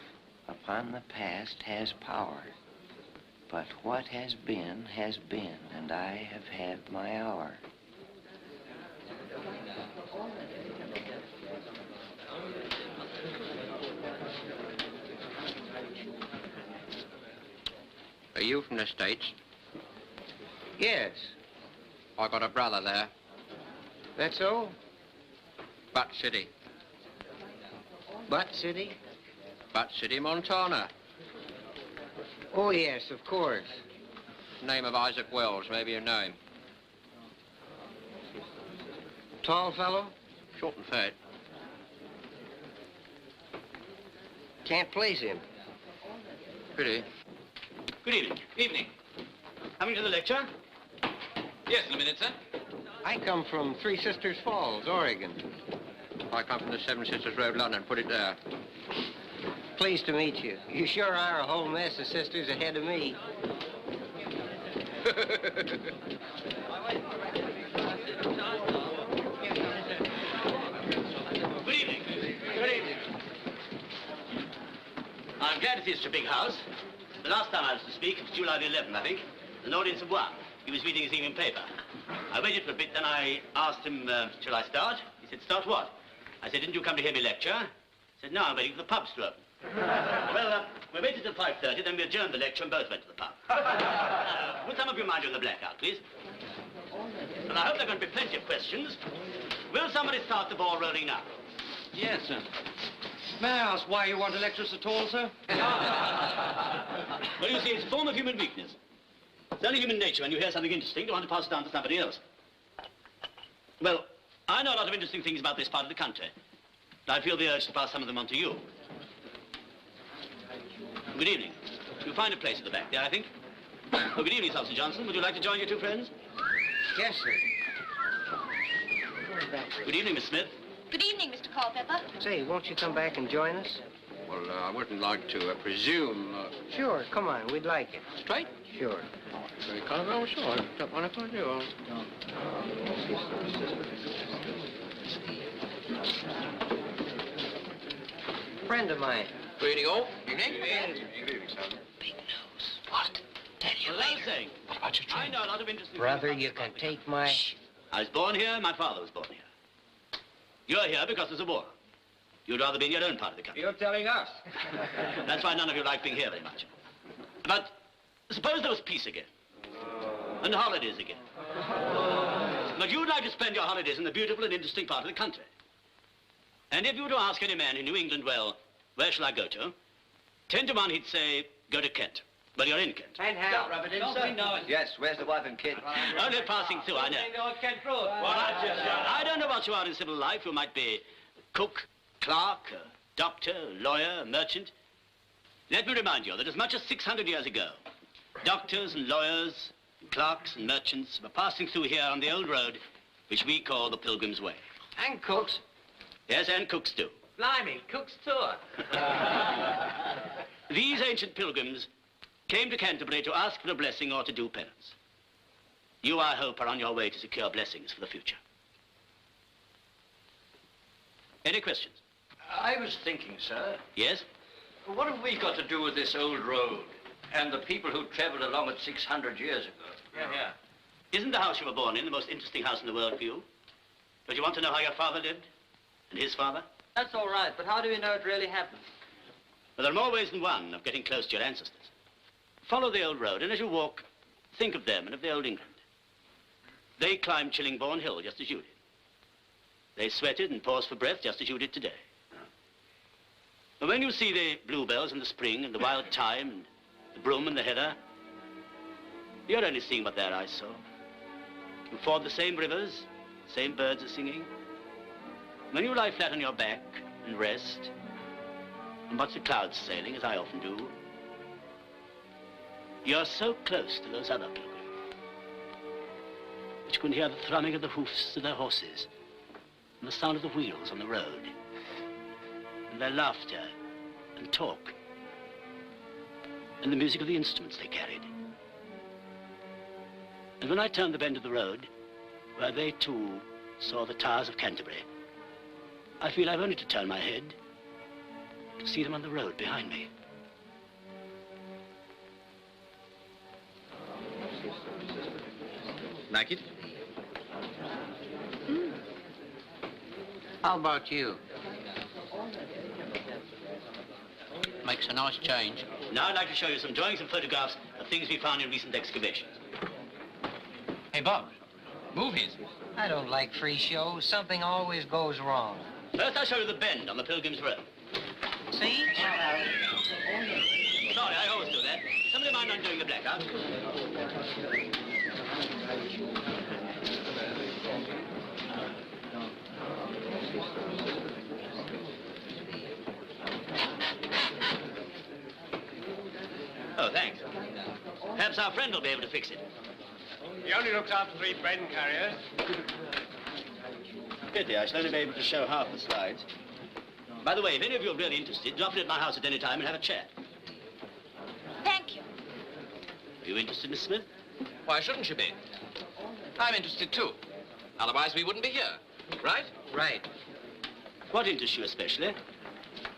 upon the past has power, but what has been, and I have had my hour. Are you from the States? Yes. I got a brother there. That's so? Butt City. Butt City? Butt City, Montana. Oh, yes, of course. Name of Isaac Wells, maybe you know him. Tall fellow? Short and fat. Can't place him. Pity. Good evening. Evening. Coming to the lecture? Yes, in a minute, sir. I come from Three Sisters Falls, Oregon. I come from the Seven Sisters Road, London. Put it there. Pleased to meet you. You sure are a whole mess of sisters ahead of me. Good evening. Good evening. I'm glad to see such a big house. The last time I was to speak, it was July the 11th, I think. An audience of one. He was reading his evening paper. I waited for a bit, then I asked him, shall I start? He said, start what? I said, didn't you come to hear me lecture? He said, no, I'm waiting for the pubs to open. Well, we waited till 5:30, then we adjourned the lecture and both went to the pub. Would some of you mind doing the blackout, please? And I hope there are going to be plenty of questions. Will somebody start the ball rolling now? Yes, sir. May I ask why you want to lecture us at all, sir? Well, you see, it's a form of human weakness. It's only human nature when you hear something interesting to want to pass it on to somebody else. Well, I know a lot of interesting things about this part of the country. I feel the urge to pass some of them on to you. Good evening. You'll find a place at the back there, I think. Oh, good evening, Sir Johnson. Would you like to join your two friends? Yes, sir. Good evening, Miss Smith. Good evening, Mr. Culpeper. Say, won't you come back and join us? Well, I wouldn't like to presume. Sure, come on, we'd like it. Straight? Sure. Very kind of well, sure. I don't mind if I do. Friend of mine. Good evening, all. Evening. Evening, son. Big news. What? Tell you Well, I was saying, What about your I know a lot of interesting Brother, things you about can this take my... country. I was born here, my father was born here. You're here because there's a war. You'd rather be in your own part of the country. You're telling us. That's why none of you like being here very much. But suppose there was peace again. And holidays again. But you'd like to spend your holidays in the beautiful and interesting part of the country. And if you were to ask any man who knew England well, where shall I go to? 10 to 1, he'd say, go to Kent. Well, you're in Kent. And how? Yes, where's the wife and kid? Only passing through, I know. I don't know what you are in civil life. You might be cook, clerk, doctor, lawyer, merchant. Let me remind you that as much as 600 years ago, doctors and lawyers, and clerks and merchants were passing through here on the old road, which we call the Pilgrim's Way. And cooks. Yes, and cooks too. Blimey, cooks tour. These ancient pilgrims came to Canterbury to ask for a blessing or to do penance. You, I hope, are on your way to secure blessings for the future. Any questions? I was thinking, sir. Yes? What have we got to do with this old road and the people who traveled along it 600 years ago? Yeah. Isn't the house you were born in the most interesting house in the world for you? Don't you want to know how your father lived? And his father? That's all right, but how do we know it really happened? Well, there are more ways than one of getting close to your ancestors. Follow the old road, and as you walk, think of them and of the old England. They climbed Chillingbourne Hill just as you did. They sweated and paused for breath just as you did today. And when you see the bluebells in the spring and the wild thyme and the broom and the heather, you're only seeing what their eyes saw. You ford the same rivers, same birds are singing. When you lie flat on your back and rest and watch the clouds sailing, as I often do, you're so close to those other pilgrims that you can hear the thrumming of the hoofs of their horses and the sound of the wheels on the road and their laughter and talk and the music of the instruments they carried. And when I turned the bend of the road, where they too saw the towers of Canterbury, I feel I've only to turn my head to see them on the road behind me. Like it? How about you? Makes a nice change. Now I'd like to show you some drawings and photographs of things we found in recent excavations. Hey, Bob, movies. I don't like free shows. Something always goes wrong. First, I'll show you the bend on the Pilgrim's Road. See? Sorry, I always do that. Somebody mind undoing the blackout? Oh, thanks. Perhaps our friend will be able to fix it. He only looks after 3 bread carriers. Pity, I shall only be able to show half the slides. By the way, if any of you are really interested, drop in at my house at any time and have a chat. Thank you. Are you interested, Miss Smith? Why shouldn't you be? I'm interested, too. Otherwise, we wouldn't be here, right? Right. What interests you especially?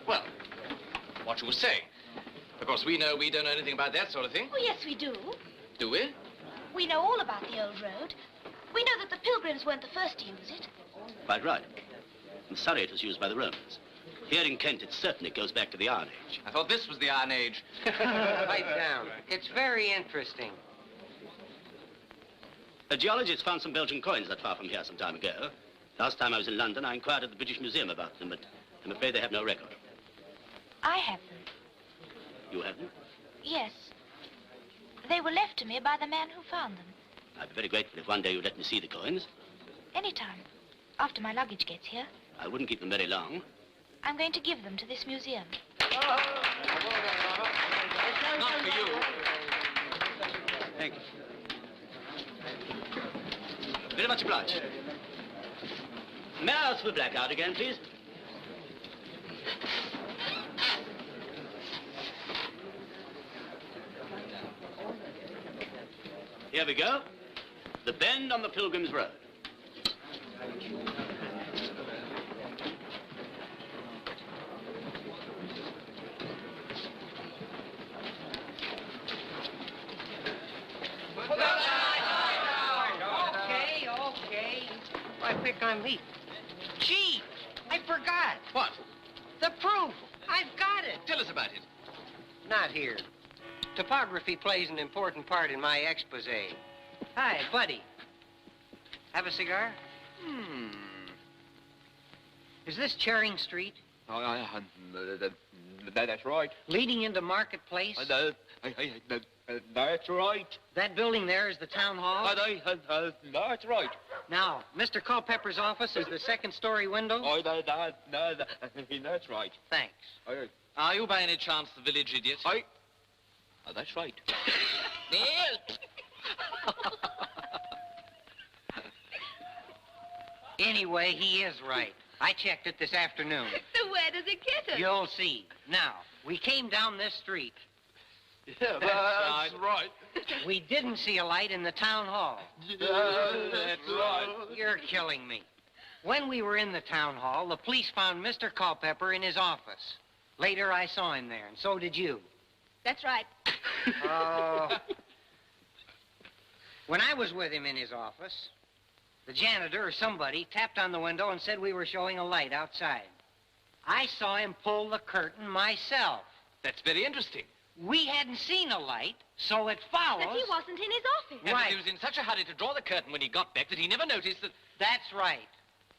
Well, what you were saying. Of course, we know we don't know anything about that sort of thing. Oh, yes, we do. Do we? We know all about the old road. We know that the Pilgrims weren't the first to use it. Quite right. In Surrey, it was used by the Romans. Here in Kent, it certainly goes back to the Iron Age. I thought this was the Iron Age. Pipe down. It's very interesting. A geologist found some Belgian coins not far from here some time ago. Last time I was in London, I inquired at the British Museum about them, but I'm afraid they have no record. I have them. You have them? Yes. They were left to me by the man who found them. I'd be very grateful if one day you'd let me see the coins. Anytime. After my luggage gets here. I wouldn't keep them very long. I'm going to give them to this museum. Not for you. Thank you. Very much obliged. May I ask for the blackout again, please? Here we go. The bend on the Pilgrim's Road. Okay. I think I'm late. Gee, I forgot. What? The proof. I've got it. Tell us about it. Not here. Topography plays an important part in my expose. Hi, buddy. Have a cigar? Is this Charing Street? That's right. Leading into Marketplace? That's right. That building there is the town hall? That's right. Now, Mr. Culpepper's office is the second-story window? That's right. Thanks. Are you by any chance the village idiot? That's right. Anyway, he is right. I checked it this afternoon. So where does it get us? You'll see. Now, we came down this street. Yeah, that's right. We didn't see a light in the town hall. That's right. You're killing me. When we were in the town hall, the police found Mr. Culpepper in his office. Later, I saw him there, and so did you. That's right. Oh. When I was with him in his office, the janitor or somebody tapped on the window and said we were showing a light outside. I saw him pull the curtain myself. That's very interesting. We hadn't seen a light, so it follows... That he wasn't in his office. And that he was in such a hurry to draw the curtain when he got back that he never noticed that... That's right.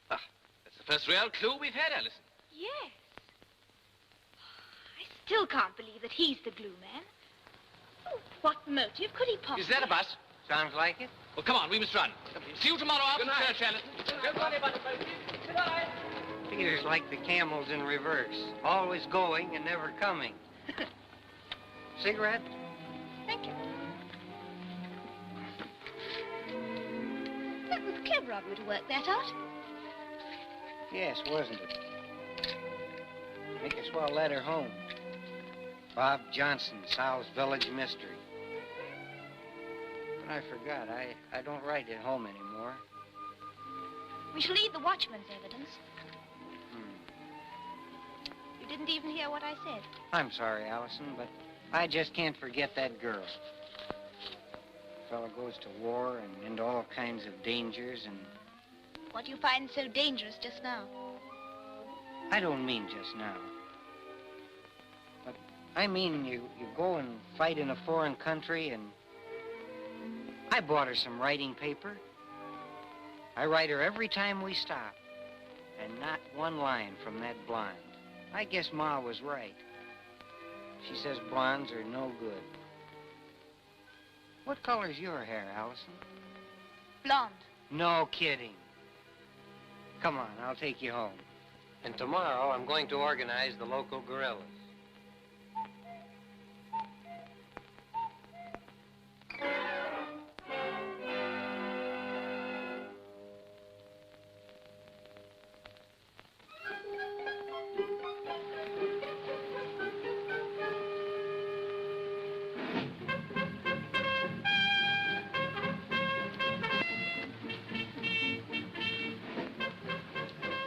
Ah, that's the first real clue we've had, Alison. Yes. I still can't believe that he's the glue man. Oh, what motive could he possibly... Is that a bus? Sounds like it. Well, come on, we must run. See you tomorrow after church, Alison. Peter's like the camels in reverse. Always going and never coming. Cigarette? Thank you. That was clever of you to work that out. Yes, wasn't it? Make a swell letter home. Bob Johnson, Sal's Village Mystery. But I forgot. I don't write at home anymore. We shall need the watchman's evidence. You didn't even hear what I said. I'm sorry, Allison, but I just can't forget that girl. Fellow goes to war and into all kinds of dangers, and... What do you find so dangerous just now? I don't mean just now. But I mean you go and fight in a foreign country, and... I bought her some writing paper. I write her every time we stop. And not one line from that blonde. I guess Ma was right. She says blondes are no good. What color's your hair, Allison? Blonde. No kidding. Come on, I'll take you home. And tomorrow, I'm going to organize the local guerrillas.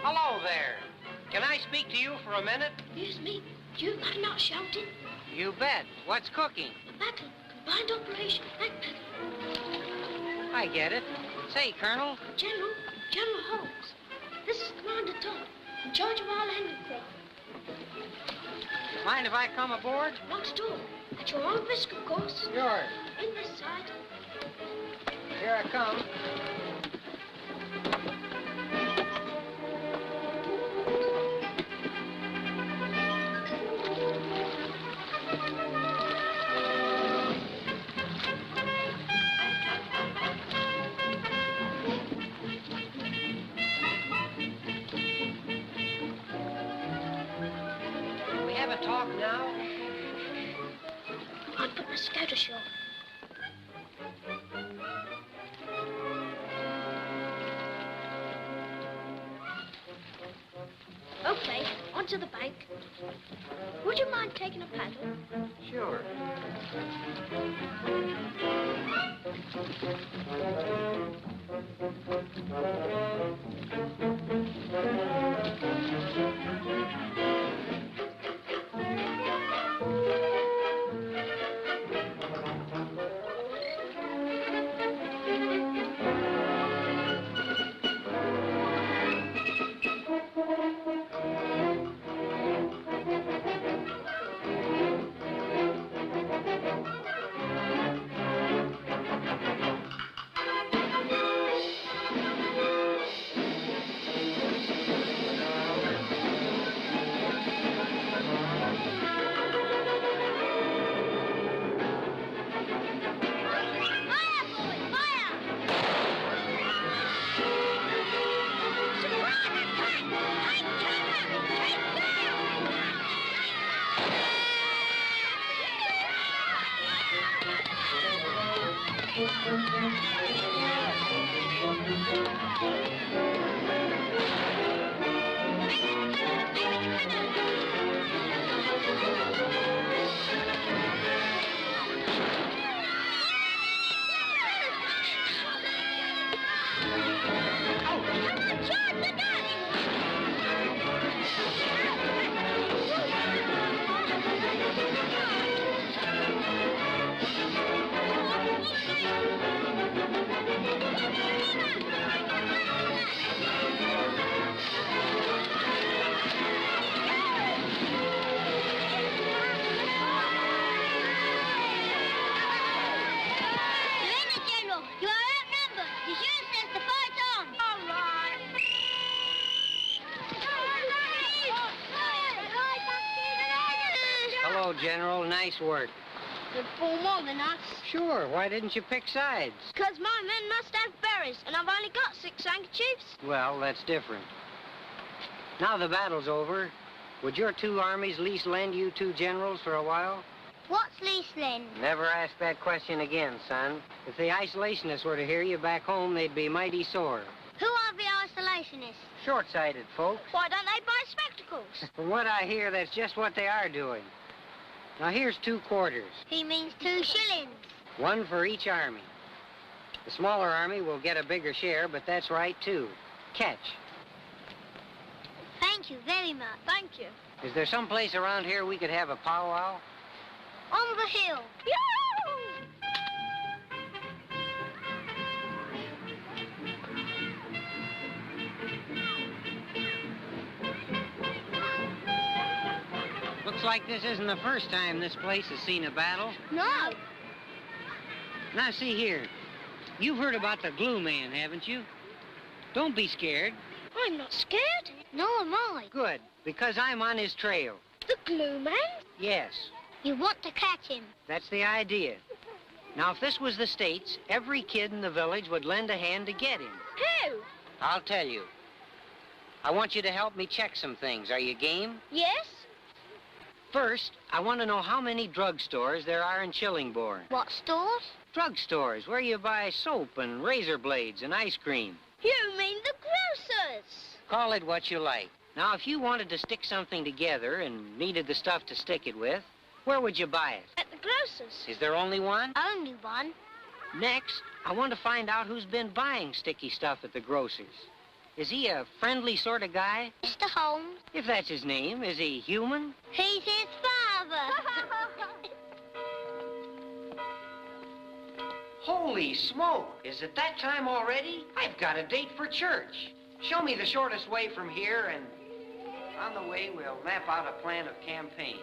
Hello there. Can I speak to you for a minute? Yes, me. You got out shouting. You bet. What's cooking? A battle. Combined operation. Backpedal. I get it. Say, Colonel. General Holmes. This is Commander Todd, in charge of our landing crew. Mind if I come aboard? Next door. At your own risk, of course. Sure. In this side. Here I come. Talk now? I'm putting a scatter show. Okay, onto the bank. Would you mind taking a paddle? Sure. Charge the gun! General. Nice work. They'd fall more than us. Sure, why didn't you pick sides? Because my men must have berries, and I've only got 6 handkerchiefs. Well, that's different. Now the battle's over. Would your 2 armies lease lend you 2 generals for a while? What's lease lend? Never ask that question again, son. If the isolationists were to hear you back home, they'd be mighty sore. Who are the isolationists? Short-sighted folks. Why don't they buy spectacles? From what I hear, that's just what they are doing. Now, here's 2 quarters. He means 2 shillings. 1 for each army. The smaller army will get a bigger share, but that's right, too. Catch. Thank you very much. Thank you. Is there some place around here we could have a powwow? On the hill. Yoo-hoo! Looks like this isn't the first time this place has seen a battle. No. Now, see here. You've heard about the glue man, haven't you? Don't be scared. I'm not scared. Nor am I. Good, because I'm on his trail. The glue man? Yes. You want to catch him? That's the idea. Now, if this was the States, every kid in the village would lend a hand to get him. Who? I'll tell you. I want you to help me check some things. Are you game? Yes. First, I want to know how many drugstores there are in Chillingbourne. What stores? Drugstores, where you buy soap and razor blades and ice cream. You mean the grocers? Call it what you like. Now, if you wanted to stick something together and needed the stuff to stick it with, where would you buy it? At the grocer's. Is there only one? Only one. Next, I want to find out who's been buying sticky stuff at the grocer's. Is he a friendly sort of guy? Mr. Holmes. If that's his name, is he human? He's his father. Holy smoke! Is it that time already? I've got a date for church. Show me the shortest way from here, and on the way, we'll map out a plan of campaign.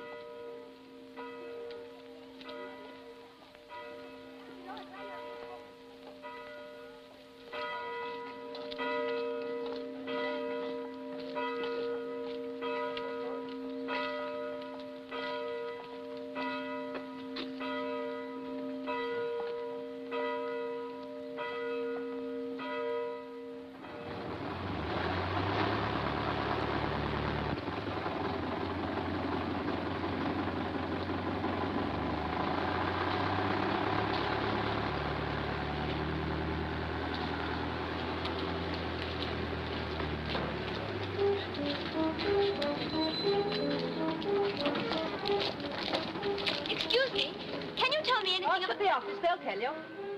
Excuse me, can you tell me anything about the office? They'll tell you.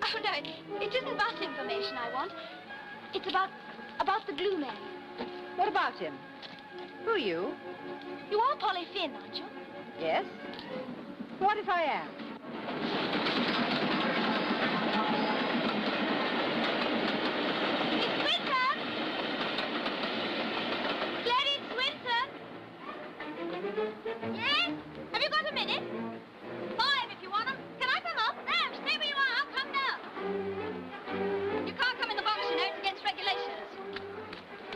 Oh, no, it isn't bus information I want. It's about the glue man. What about him? Who are you? You are Polly Finn, aren't you? Yes. What if I am? It's Swinton! Gladys Swinton! Yes? Have you got a minute? 5 if you want them. Can I come up? No, stay where you are. I'll come down. You can't come in the box, you know. It's against regulations.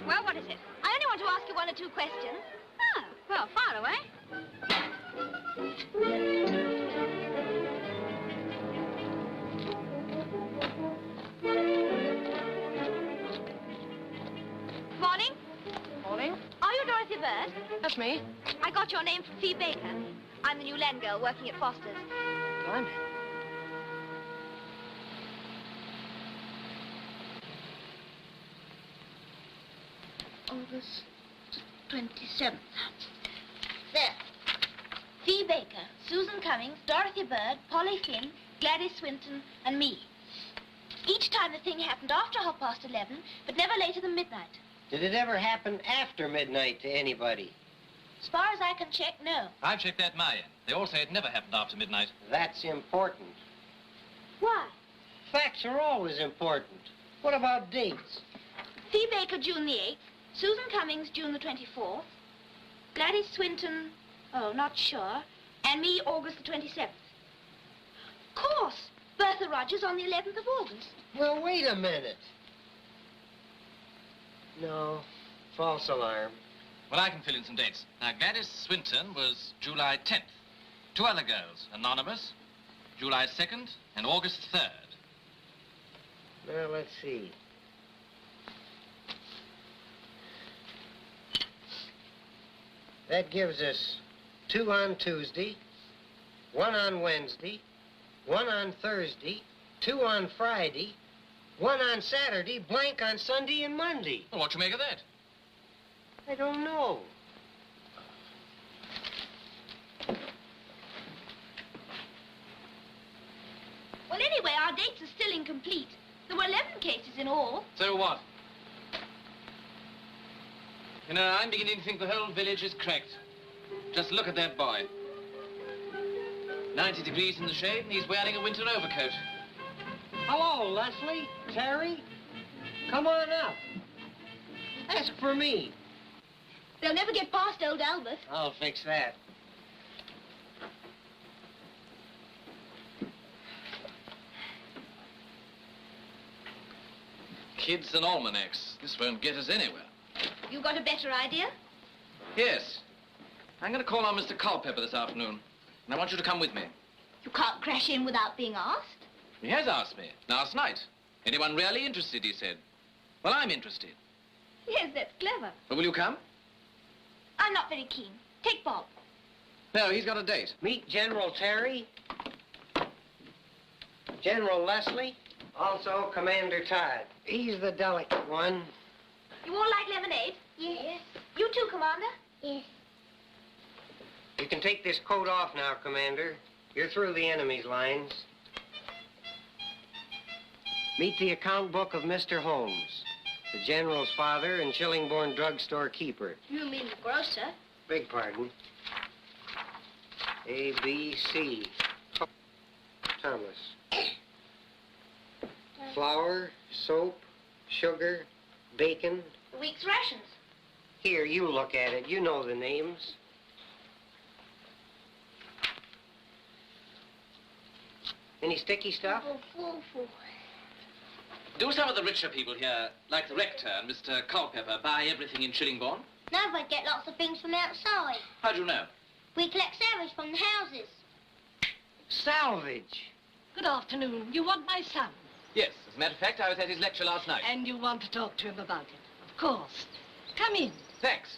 Well, what is it? I only want to ask you 1 or 2 questions. Oh, well, fire away. Morning. Morning. Are you Dorothy Bird? That's me. I got your name from Fee Baker. I'm the new land girl working at Foster's. Fun. August 27th. There. Fee Baker, Susan Cummings, Dorothy Bird, Polly Finn, Gladys Swinton, and me. Each time the thing happened after 11:30, but never later than midnight. Did it ever happen after midnight to anybody? As far as I can check, no. I've checked that my end. They all say it never happened after midnight. That's important. Why? Facts are always important. What about dates? Fee Baker, June the 8th. Susan Cummings, June the 24th. Gladys Swinton, oh, not sure. And me, August the 27th. Of course. Bertha Rogers on the 11th of August. Well, wait a minute. No, false alarm. Well, I can fill in some dates. Now, Gladys Swinton was July 10th. Two other girls, anonymous, July 2nd and August 3rd. Well, let's see. That gives us 2 on Tuesday, 1 on Wednesday, 1 on Thursday, 2 on Friday, 1 on Saturday, blank on Sunday and Monday. Well, what you make of that? I don't know. Well, anyway, our dates are still incomplete. There were 11 cases in all. So what? You know, I'm beginning to think the whole village is cracked. Just look at that boy. 90 degrees in the shade, and he's wearing a winter overcoat. Hello, Leslie, Terry. Come on up. Ask for me. They'll never get past old Albert. I'll fix that. Kids and almanacs. This won't get us anywhere. You got a better idea? Yes. I'm going to call on Mr. Culpeper this afternoon, and I want you to come with me. You can't crash in without being asked. He has asked me, last night. Anyone really interested, he said. Well, I'm interested. Yes, that's clever. But will you come? I'm not very keen. Take Bob. No, he's got a date. Meet General Terry, General Leslie, also Commander Todd. He's the delicate one. You all like lemonade? Yes. You too, Commander? Yes. You can take this coat off now, Commander. You're through the enemy's lines. Meet the account book of Mr. Holmes, the General's father and Chillingbourne drugstore keeper. You mean the grocer? Beg pardon. A, B, C. Thomas. Flour, soap, sugar, bacon. The week's rations. Here, you look at it. You know the names. Any sticky stuff? Do some of the richer people here, like the rector and Mr. Culpeper, buy everything in Chillingbourne? No, but get lots of things from outside. How do you know? We collect salvage from the houses. Salvage? Good afternoon. You want my son? Yes, as a matter of fact, I was at his lecture last night. And you want to talk to him about it? Of course. Come in. Thanks.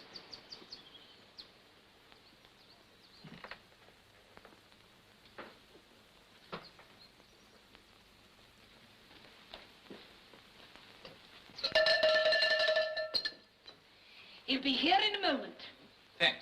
He'll be here in a moment. Thanks.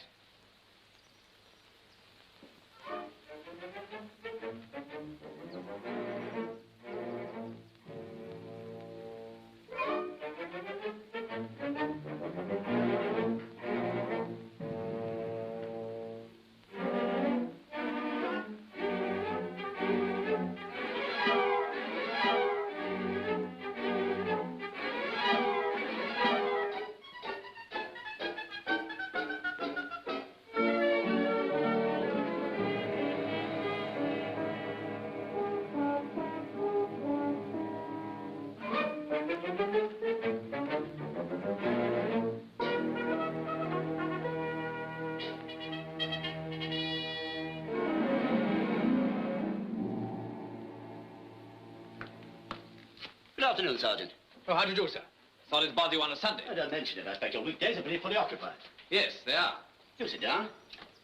Good afternoon, Sergeant. Oh, how do you do, sir? Thought it'd bother you on a Sunday. I don't mention it. I expect your weekdays are pretty fully occupied. Yes, they are. Do sit down.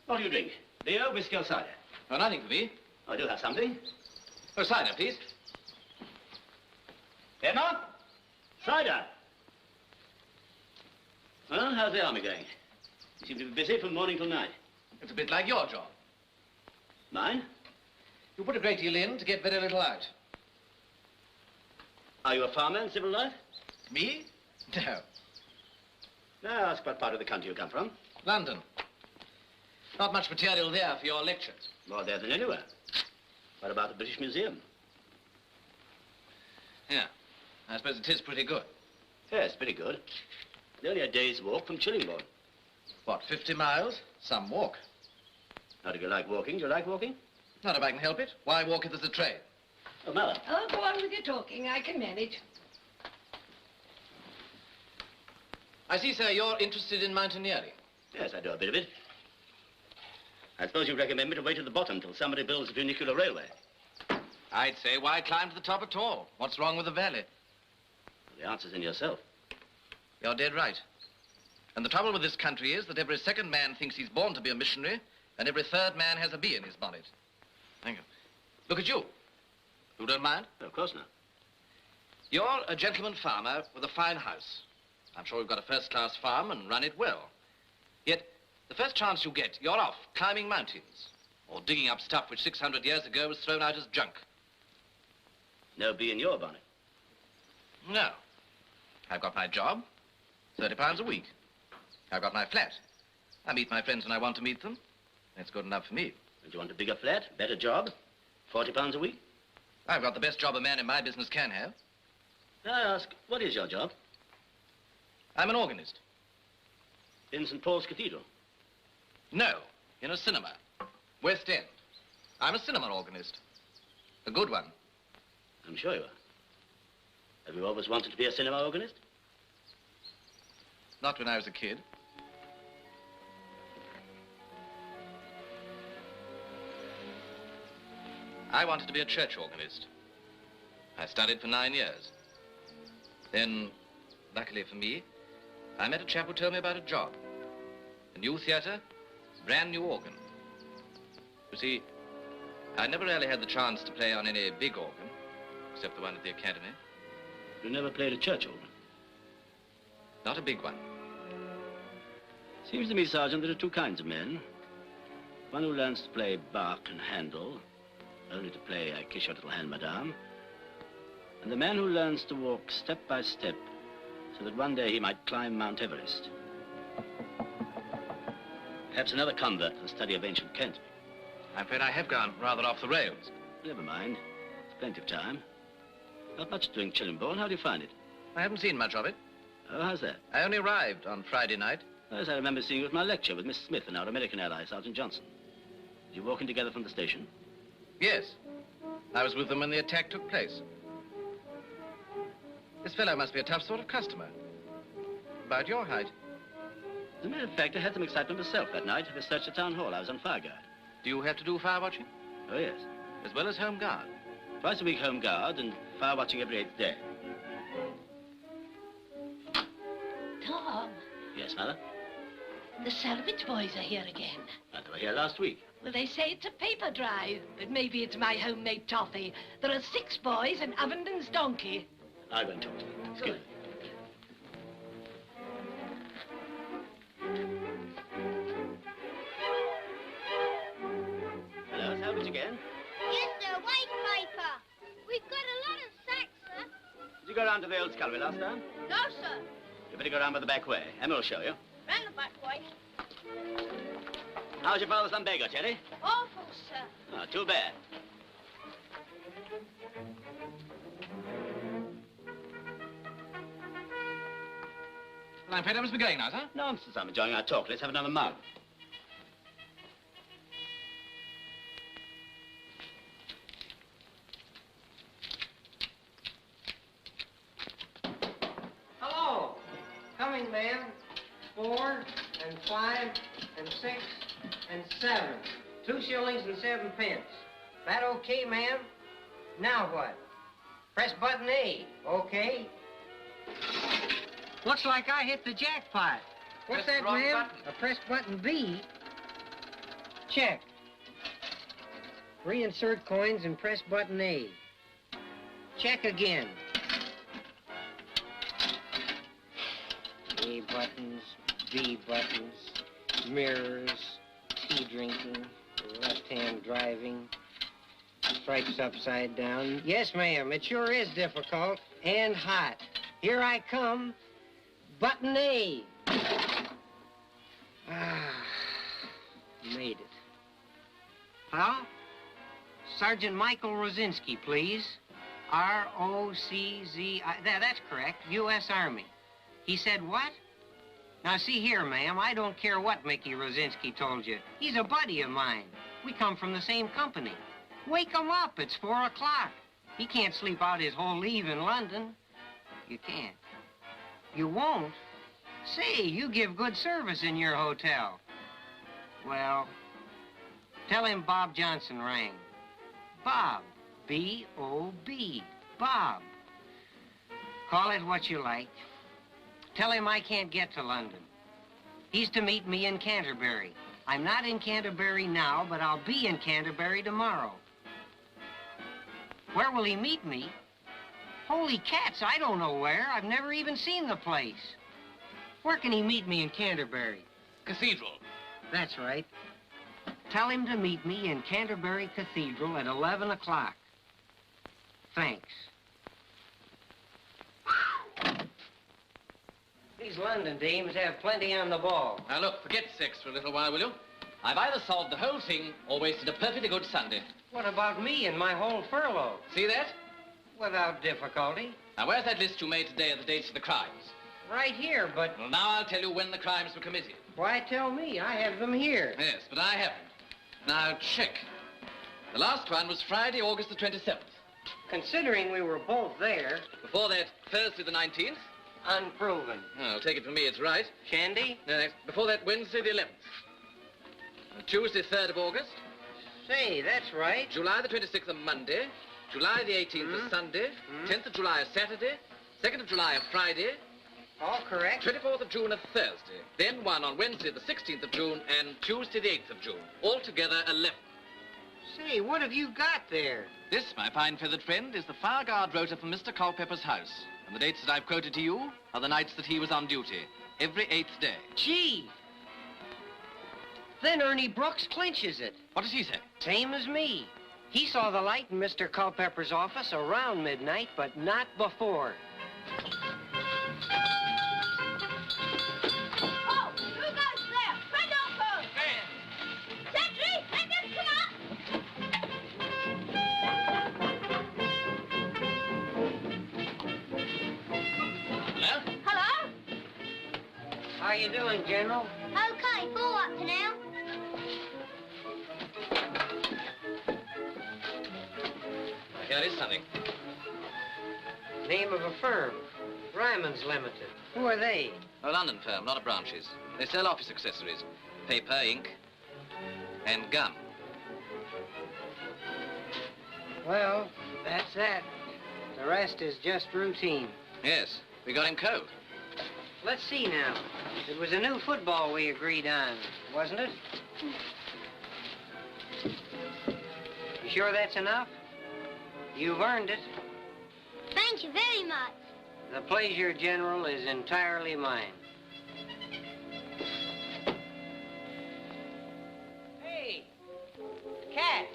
What do you drink? Beer, whiskey, or cider? Oh, nothing for me. I do have something. Oh, cider, please. Emma? Cider. Well, how's the army going? You seem to be busy from morning till night. It's a bit like your job. Mine? You put a great deal in to get very little out. Are you a farmer in civil life? Me? No. May I ask what part of the country you come from? London. Not much material there for your lectures. More there than anywhere. What about the British Museum? Yeah. I suppose it is pretty good. Yes, pretty good. Nearly a day's walk from Chillingbourne. What, 50 miles? Some walk. How do you like walking? Do you like walking? Not if I can help it. Why walk if there's a train? Oh, Mother. Oh, go on with your talking. I can manage. I see, sir, you're interested in mountaineering. Yes, I do a bit of it. I suppose you recommend me to wait at the bottom till somebody builds a funicular railway. I'd say, why climb to the top at all? What's wrong with the valley? The answer's in yourself. You're dead right. And the trouble with this country is that every second man thinks he's born to be a missionary, and every third man has a bee in his bonnet. Thank you. Look at you. You don't mind? No, of course not. You're a gentleman farmer with a fine house. I'm sure you've got a first-class farm and run it well. Yet, the first chance you get, you're off climbing mountains or digging up stuff which 600 years ago was thrown out as junk. No bee in your bonnet. No. I've got my job, £30 a week. I've got my flat. I meet my friends when I want to meet them. That's good enough for me. And you want a bigger flat, better job, £40 a week? I've got the best job a man in my business can have. May I ask, what is your job? I'm an organist. In St. Paul's Cathedral? No, in a cinema. West End. I'm a cinema organist. A good one. I'm sure you are. Have you always wanted to be a cinema organist? Not when I was a kid. I wanted to be a church organist. I studied for 9 years. Then, luckily for me, I met a chap who told me about a job. A new theater, brand new organ. You see, I never really had the chance to play on any big organ, except the one at the academy. You never played a church organ? Not a big one. Seems to me, Sergeant, there are two kinds of men. One who learns to play Bach and Handel, only to play I Kiss Your Little Hand, Madame. And the man who learns to walk step by step, so that one day he might climb Mount Everest. Perhaps another convert to the study of ancient Canterbury. I'm afraid I have gone rather off the rails. Never mind. There's plenty of time. Not much doing Chillingbourne. How do you find it? I haven't seen much of it. Oh, how's that? I only arrived on Friday night. Yes, I remember seeing you at my lecture with Miss Smith and our American ally, Sergeant Johnson. Did you walk in together from the station? Yes. I was with them when the attack took place. This fellow must be a tough sort of customer. About your height. As a matter of fact, I had some excitement myself that night. I searched the town hall. I was on fire guard. Do you have to do fire watching? Oh, yes. As well as home guard? Twice a week home guard and fire watching every 8th day. Tom, Yes, Mother? the salvage boys are here again. They were here last week. Well, they say it's a paper drive, but maybe it's my homemade toffee. There are 6 boys and Avenden's donkey. I'll go and talk to them. Excuse me. Hello, salvage again. Yes, sir, white paper. We've got a lot of sacks, sir. Did you go round to the old scullery last time? No, sir. You better go round by the back way. Emma will show you. Round the back way. How's your father's lumbago, Teddy? Awful, sir. Oh, too bad. Well, I'm afraid I must be going now, sir. Nonsense, I'm enjoying our talk. Let's have another mug. Hello. Coming, ma'am. 4 and 5 and 6 and 7. 2 shillings and 7 pence. That okay, ma'am? Now what? Press button A, okay? Looks like I hit the jackpot. What's Press that, the wrong ma'am? button. I press button B. Check. Reinsert coins and press button A. Check again. A buttons, B buttons, mirrors, tea drinking, left-hand driving, stripes upside down. Yes, ma'am, it sure is difficult and hot. Here I come. Button A. Ah, made it. Huh? Sergeant Michael Rosinski, please. R-O-C-Z-I. That's correct. U.S. Army. He said what? Now, see here, ma'am, I don't care what Mickey Rosinski told you. He's a buddy of mine. We come from the same company. Wake him up. It's 4 o'clock. He can't sleep out his whole leave in London. You can't. You won't? Say, you give good service in your hotel. Well, Tell him Bob Johnson rang. Bob. B-O-B. Bob. Call it what you like. Tell him I can't get to London. He's to meet me in Canterbury. I'm not in Canterbury now, but I'll be in Canterbury tomorrow. Where will he meet me? Holy cats, I don't know where. I've never even seen the place. Where can he meet me in Canterbury? Cathedral. That's right. Tell him to meet me in Canterbury Cathedral at 11 o'clock. Thanks. These London dames have plenty on the ball. Now look, forget sex for a little while, will you? I've either solved the whole thing or wasted a perfectly good Sunday. What about me and my whole furlough? See that? Without difficulty. Now, where's that list you made today of the dates of the crimes? Right here, but... Well, now I'll tell you when the crimes were committed. Why tell me? I have them here. Yes, but I haven't. Now, check. The last one was Friday, August the 27th. Considering we were both there... Before that, Thursday the 19th. Unproven. Oh, I'll take it from me, it's right. Shandy? Before that, Wednesday the 11th. Tuesday, 3rd of August. Say, that's right. July the 26th, a Monday. July the 18th, a Sunday. 10th of July, a Saturday. 2nd of July, a Friday. All correct. 24th of June, a Thursday. Then one on Wednesday, the 16th of June, and Tuesday, the 8th of June. Altogether, 11. Say, what have you got there? This, my fine feathered friend, is the fire guard rota from Mr. Culpepper's house. And the dates that I've quoted to you are the nights that he was on duty. Every 8th day. Gee! Then Ernie Brooks clinches it. What does he say? Same as me. He saw the light in Mr. Culpepper's office around midnight, but not before. Oh, who goes there? Friend Uncle! Sentry, let them come up! Hello? Hello? How you doing, General? Okay, fall up for now. Here is something. Name of a firm. Ryman's Limited. Who are they? A London firm, lot of branches. They sell office accessories. Paper, ink, and gum. Well, that's that. The rest is just routine. Yes, we got him code. Let's see now. It was a new football we agreed on, wasn't it? You sure that's enough? You've earned it. Thank you very much. The pleasure, General, is entirely mine. Hey! Cat!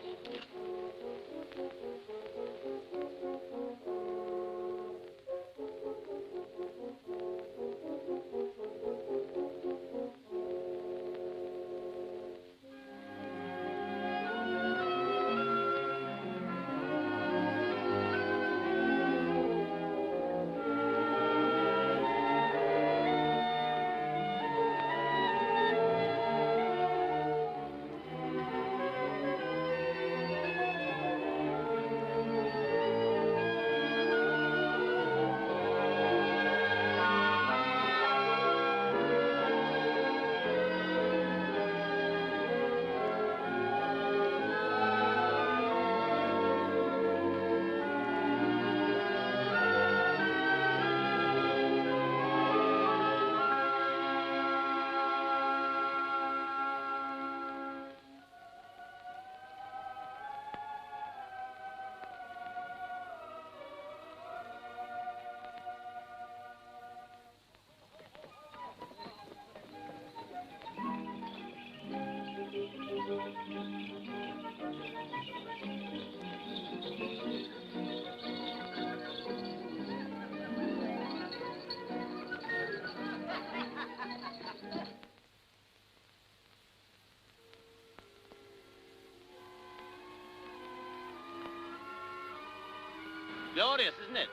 Glorious, isn't it?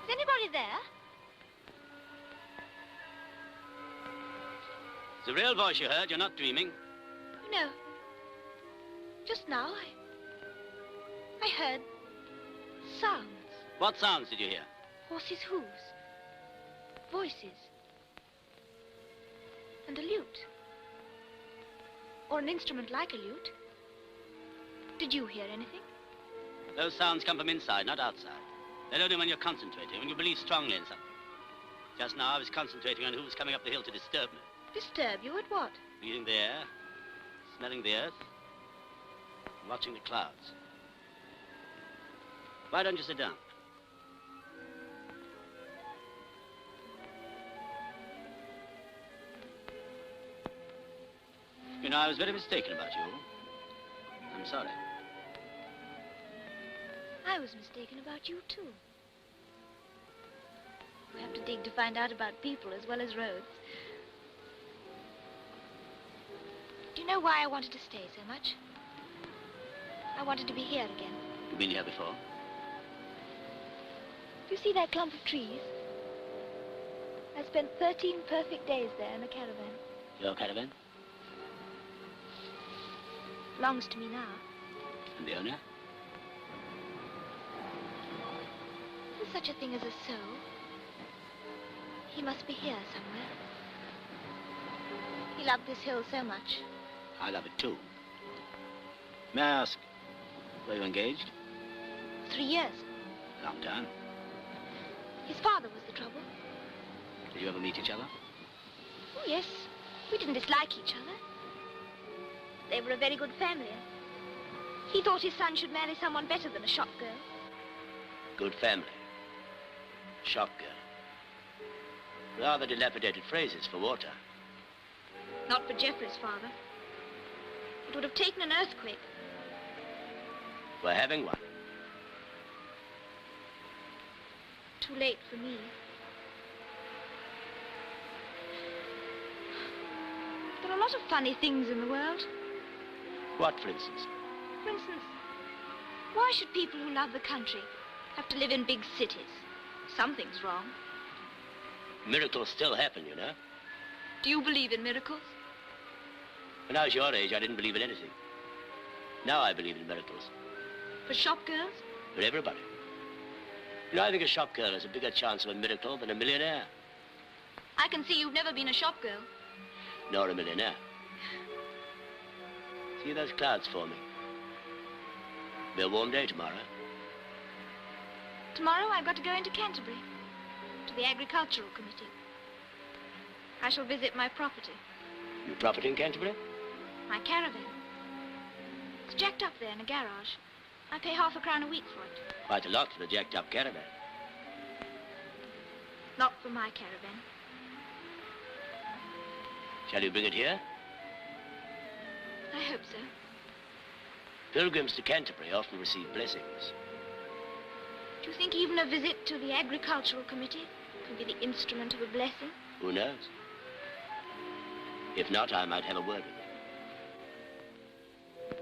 Is anybody there? It's a real voice you heard. You're not dreaming. No. Just now, I heard sounds. What sounds did you hear? Horses' hooves. Voices. And a lute. Or an instrument like a lute. Did you hear anything? Those sounds come from inside, not outside. They're only when you're concentrating, when you believe strongly in something. Just now I was concentrating on who was coming up the hill to disturb me. Disturb you at what? Breathing the air, smelling the earth, and watching the clouds. Why don't you sit down? You know, I was very mistaken about you. I'm sorry. I was mistaken about you, too. We have to dig to find out about people as well as roads. Do you know why I wanted to stay so much? I wanted to be here again. You've been here before? Do you see that clump of trees? I spent 13 perfect days there in a caravan. Your caravan? Belongs to me now. And the owner? There's such a thing as a soul. He must be here somewhere. He loved this hill so much. I love it too. May I ask, were you engaged? 3 years. A long time. His father was the trouble. Did you ever meet each other? Oh, yes. We didn't dislike each other. They were a very good family. He thought his son should marry someone better than a shop girl. Good family. Shop girl. Rather dilapidated phrases for water. Not for Geoffrey's father. It would have taken an earthquake. We're having one. Too late for me. There are a lot of funny things in the world. What, for instance? For instance, why should people who love the country have to live in big cities? Something's wrong. Miracles still happen, you know. Do you believe in miracles? When I was your age, I didn't believe in anything. Now I believe in miracles. For shop girls? For everybody. You know, I think a shop girl has a bigger chance of a miracle than a millionaire. I can see you've never been a shop girl. Nor a millionaire. See those clouds forming? It'll be a warm day tomorrow. Tomorrow I've got to go into Canterbury, to the Agricultural Committee. I shall visit my property. Your property in Canterbury? My caravan. It's jacked up there in a garage. I pay £half a crown a week for it. Quite a lot for a jacked-up caravan. Not for my caravan. Shall you bring it here? I hope so. Pilgrims to Canterbury often receive blessings. Do you think even a visit to the Agricultural Committee can be the instrument of a blessing? Who knows? If not, I might have a word with you.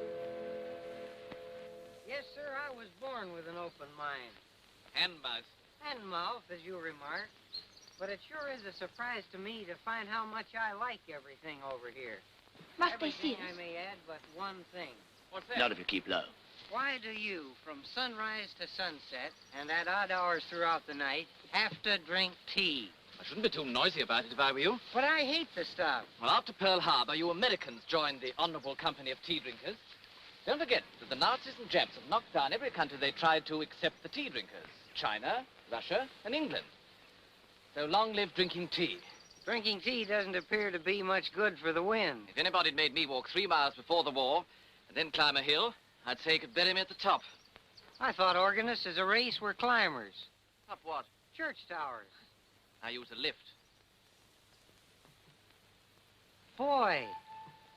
Yes, sir, I was born with an open mind. And mouth. And mouth, as you remarked. But it sure is a surprise to me to find how much I like everything over here. Must they see Everything, us? I may add, but one thing. What's that? Not if you keep low. Why do you, from sunrise to sunset, and at odd hours throughout the night, have to drink tea? I shouldn't be too noisy about it if I were you. But I hate the stuff. Well, after Pearl Harbor, you Americans joined the Honorable Company of Tea Drinkers. Don't forget that the Nazis and Japs have knocked down every country they tried to accept the tea drinkers. China, Russia, and England. So long live drinking tea. Drinking tea doesn't appear to be much good for the wind. If anybody'd made me walk 3 miles before the war and then climb a hill, I'd say he could bury me at the top. I thought organists as a race were climbers. Up what? Church towers. I use a lift. Boy,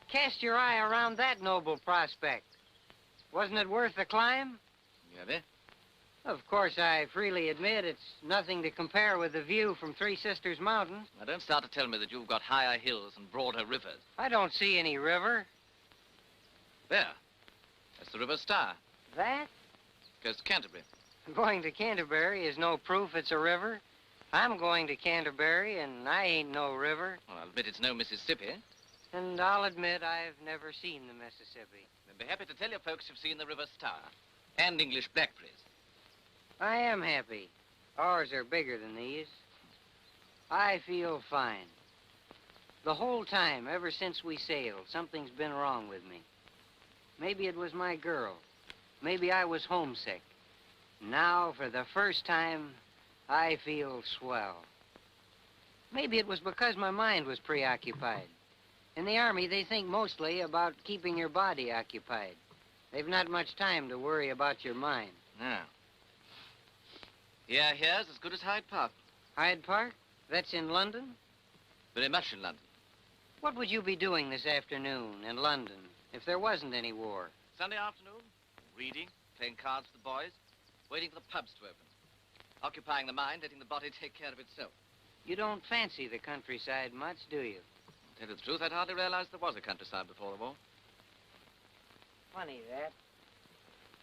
cast your eye around that noble prospect. Wasn't it worth the climb? Yeah, Of course, I freely admit it's nothing to compare with the view from Three Sisters Mountain. Now, don't start to tell me that you've got higher hills and broader rivers. I don't see any river. There. That's the River Stour. That? Goes to Canterbury. Going to Canterbury is no proof it's a river. I'm going to Canterbury, and I ain't no river. Well, I'll admit it's no Mississippi. And I'll admit I've never seen the Mississippi. I'd be happy to tell you folks you've seen the River Stour. And English blackberries. I am happy. Ours are bigger than these. I feel fine. The whole time, ever since we sailed, something's been wrong with me. Maybe it was my girl. Maybe I was homesick. Now, for the first time, I feel swell. Maybe it was because my mind was preoccupied. In the Army, they think mostly about keeping your body occupied. They've not much time to worry about your mind. No. Yeah, here's as good as Hyde Park. Hyde Park? That's in London? Very much in London. What would you be doing this afternoon in London if there wasn't any war? Sunday afternoon, reading, playing cards with the boys, waiting for the pubs to open. Occupying the mind, letting the body take care of itself. You don't fancy the countryside much, do you? To tell you the truth, I'd hardly realized there was a countryside before the war. Funny, that.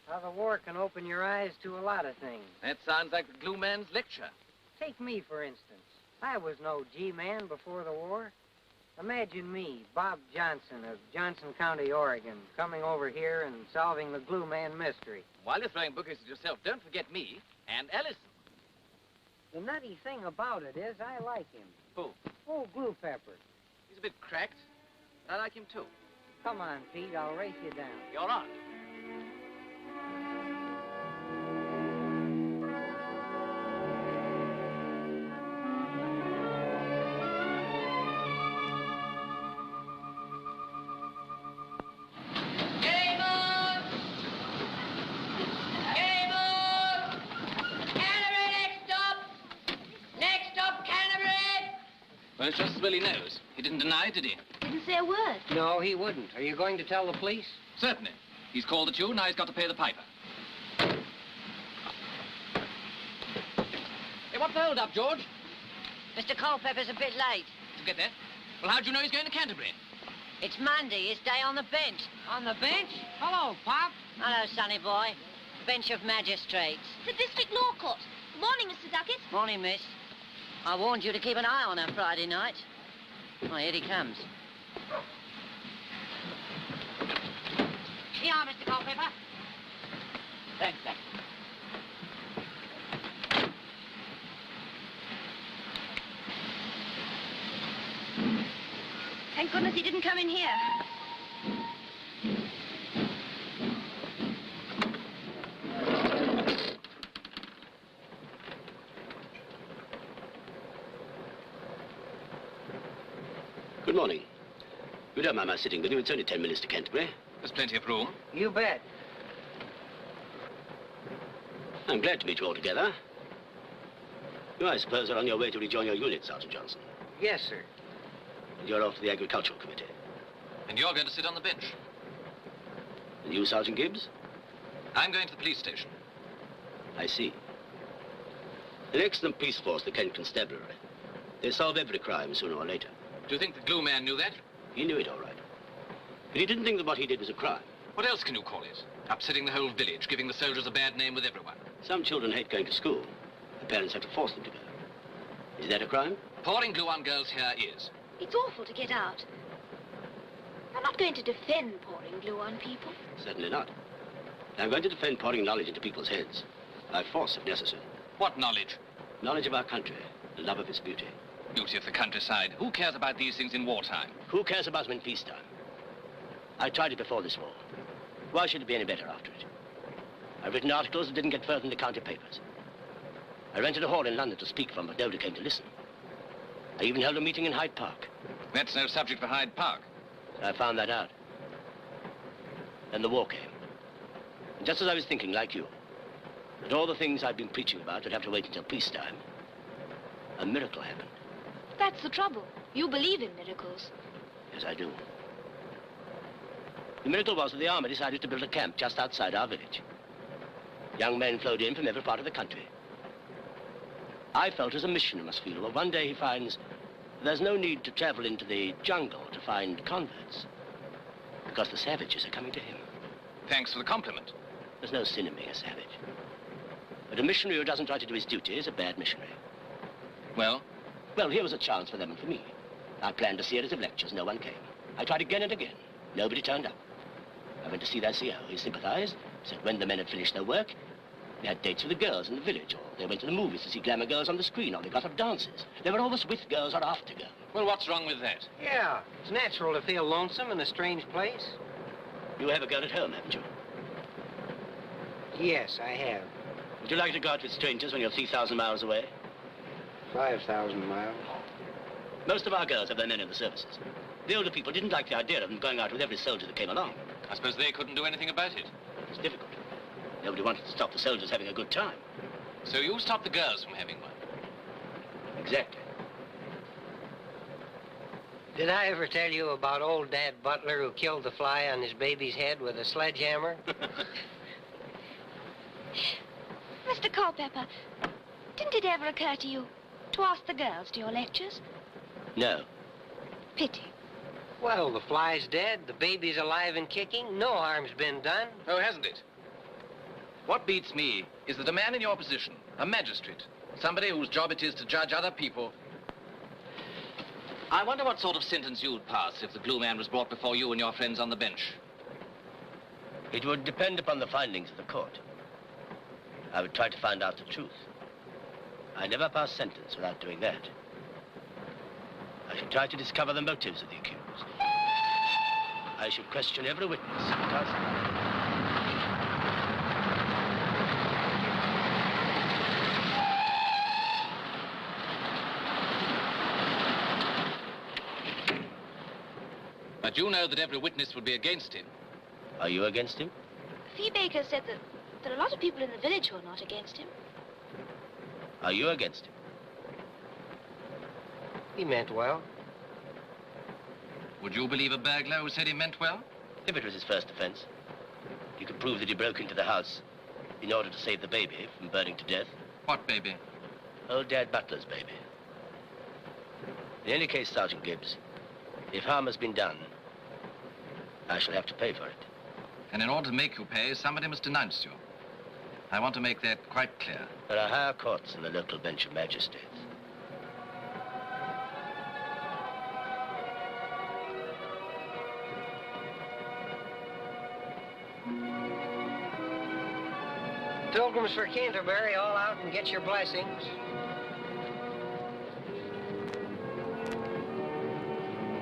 How the war can open your eyes to a lot of things. That sounds like the glue man's lecture. Take me, for instance. I was no G-man before the war. Imagine me, Bob Johnson of Johnson County, Oregon, coming over here and solving the glue man mystery. While you're throwing bookies at yourself, don't forget me and Ellison. The nutty thing about it is I like him. Who? Oh, Glue Pepper. He's a bit cracked. I like him too. Come on, Pete, I'll race you down. You're on. Well, it's just as well he knows. He didn't deny it, did he? Didn't say a word. No, he wouldn't. Are you going to tell the police? Certainly. He's called the tune, now he's got to pay the piper. Hey, what's the hold-up, George? Mr. Culpepper's a bit late. Did you get that? Well, how'd you know he's going to Canterbury? It's Monday, his day on the bench. On the bench? Hello, Pop. Hello, sonny boy. Bench of magistrates. The district law court. Good morning, Mr. Duckett. Morning, miss. I warned you to keep an eye on her Friday night. Oh, here he comes. Here you are, Mr. Culpepper. Thanks, sir. Thank goodness he didn't come in here. Good morning. You don't mind my sitting with you. It's only 10 minutes to Canterbury. There's plenty of room. You bet. I'm glad to meet you all together. You, I suppose, are on your way to rejoin your unit, Sergeant Johnson. Yes, sir. And you're off to the Agricultural Committee. And you're going to sit on the bench. And you, Sergeant Gibbs? I'm going to the police station. I see. An excellent police force, the Kent Constabulary. They solve every crime sooner or later. Do you think the glue man knew that? He knew it, all right. But he didn't think that what he did was a crime. What else can you call it? Upsetting the whole village, giving the soldiers a bad name with everyone. Some children hate going to school. The parents have to force them to go. Is that a crime? Pouring glue on girls here is. It's awful to get out. I'm not going to defend pouring glue on people. Certainly not. I'm going to defend pouring knowledge into people's heads. By force, if necessary. What knowledge? Knowledge of our country, the love of its beauty. Beauty of the countryside. Who cares about these things in wartime? Who cares about them in peacetime? I tried it before this war. Why should it be any better after it? I've written articles that didn't get further than the county papers. I rented a hall in London to speak from, but nobody came to listen. I even held a meeting in Hyde Park. That's no subject for Hyde Park. I found that out. Then the war came. And just as I was thinking, like you, that all the things I've been preaching about would have to wait until peacetime, a miracle happened. That's the trouble. You believe in miracles. Yes, I do. The miracle was that the army decided to build a camp just outside our village. Young men flowed in from every part of the country. I felt as a missionary must feel, well, one day he finds there's no need to travel into the jungle to find converts, because the savages are coming to him. Thanks for the compliment. There's no sin in being a savage. But a missionary who doesn't try to do his duty is a bad missionary. Well? Well, here was a chance for them and for me. I planned a series of lectures. No one came. I tried again and again. Nobody turned up. I went to see their CO. He sympathized, said when the men had finished their work, They had dates with the girls in the village, or they went to the movies to see glamour girls on the screen, or they got up dances. They were always with girls or after girls. Well, what's wrong with that? Yeah, it's natural to feel lonesome in a strange place. You have a girl at home, haven't you? Yes, I have. Would you like to go out with strangers when you're 3,000 miles away? 5,000 miles. Most of our girls have their men in the services. The older people didn't like the idea of them going out with every soldier that came along. I suppose they couldn't do anything about it. It's difficult. Nobody wanted to stop the soldiers having a good time. So you stopped the girls from having one? Exactly. Did I ever tell you about old Dad Butler who killed the fly on his baby's head with a sledgehammer? Mr. Culpepper, didn't it ever occur to you to ask the girls to your lectures? No. Pity. Well, the fly's dead, the baby's alive and kicking, no harm's been done. Oh, hasn't it? What beats me is that a man in your position, a magistrate, somebody whose job it is to judge other people. I wonder what sort of sentence you'd pass if the blue man was brought before you and your friends on the bench. It would depend upon the findings of the court. I would try to find out the truth. I never pass sentence without doing that. I should try to discover the motives of the accused. I should question every witness because... But you know that every witness would be against him. Are you against him? Fee Baker said that there are a lot of people in the village who are not against him. Are you against him? He meant well. Would you believe a burglar who said he meant well? If it was his first offense. You could prove that he broke into the house in order to save the baby from burning to death. What baby? Old Dad Butler's baby. In any case, Sergeant Gibbs, if harm has been done, I shall have to pay for it. And in order to make you pay, somebody must denounce you. I want to make that quite clear. There are higher courts than the local bench of magistrates. Pilgrims for Canterbury, all out and get your blessings.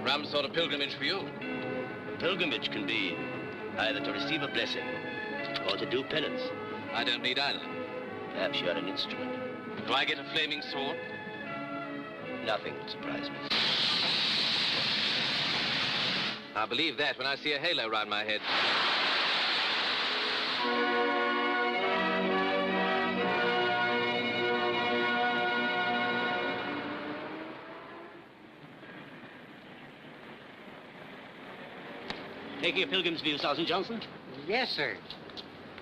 Rum sort of pilgrimage for you. Pilgrimage can be either to receive a blessing or to do penance. I don't need either. Perhaps you're an instrument. Do I get a flaming sword? Nothing would surprise me. I'll believe that when I see a halo round my head. Taking a pilgrim's view, Sergeant Johnson? Yes, sir.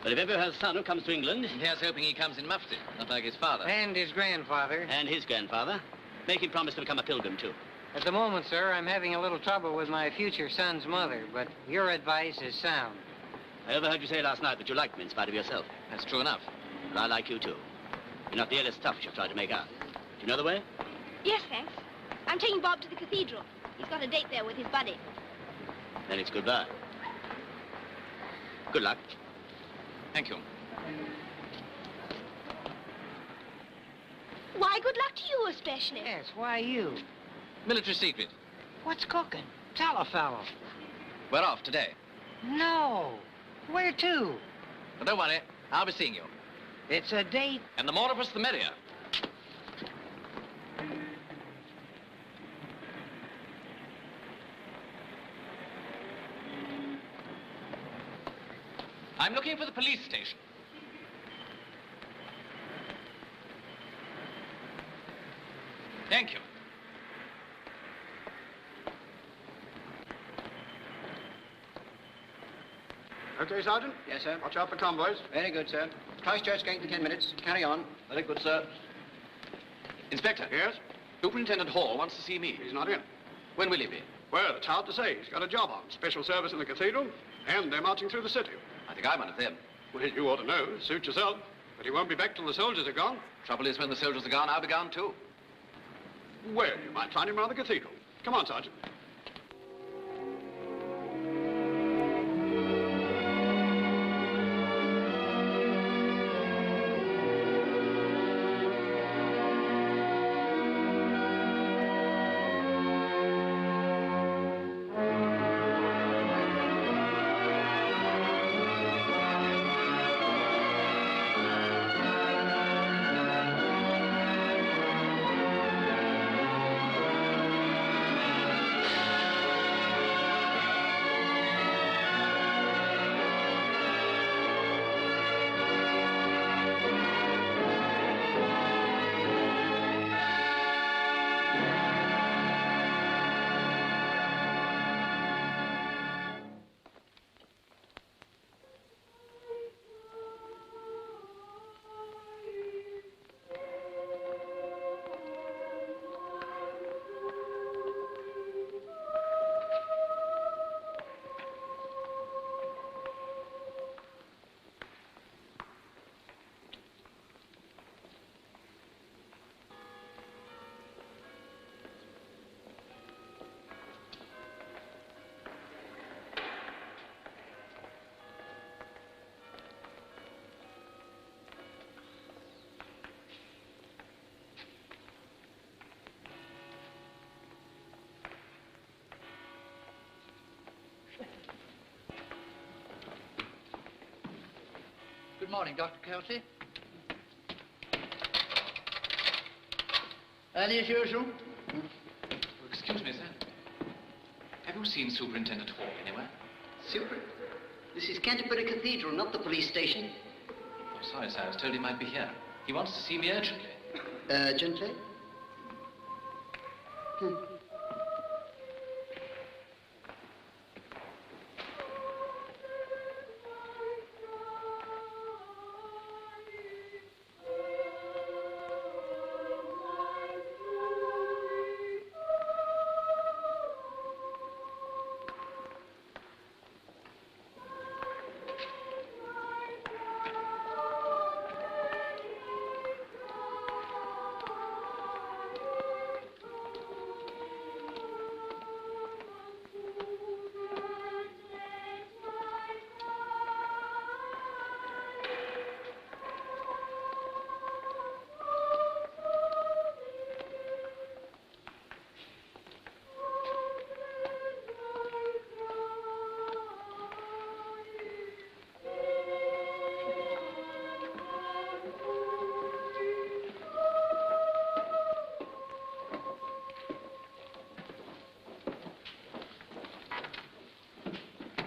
But if ever has a son who comes to England... Here's hoping he comes in mufti, not like his father. And his grandfather. And his grandfather. Make him promise to become a pilgrim, too. At the moment, sir, I'm having a little trouble with my future son's mother, but your advice is sound. I overheard you say last night that you liked me in spite of yourself. That's true enough. But I like you, too. You're not nearly as tough as you've tried to make out. Do you know the way? Yes, thanks. I'm taking Bob to the cathedral. He's got a date there with his buddy. Then it's goodbye. Good luck. Thank you. Why, good luck to you especially. Yes, why you? Military secret. What's cooking? Tell a fellow. We're off today. No. Where to? But don't worry, I'll be seeing you. It's a date. And the more of us, the merrier. I'm looking for the police station. Thank you. Okay, Sergeant? Yes, sir. Watch out for convoys. Very good, sir. Christchurch gate in 10 minutes. Carry on. Very good, sir. Inspector. Yes? Superintendent Hall wants to see me. He's not in. When will he be? Well, it's hard to say. He's got a job on. Special service in the cathedral, and they're marching through the city. I think I'm one of them. Well, you ought to know. Suit yourself. But he won't be back till the soldiers are gone. Trouble is, when the soldiers are gone, I'll be gone, too. Well, you might find him around the cathedral. Come on, Sergeant. Good morning, Dr. Kelsey. Early as usual? Excuse me, sir. Have you seen Superintendent Hall anywhere? Super. This is Canterbury Cathedral, not the police station. Oh, sorry, sir. I was told he might be here. He wants to see me urgently. Urgently?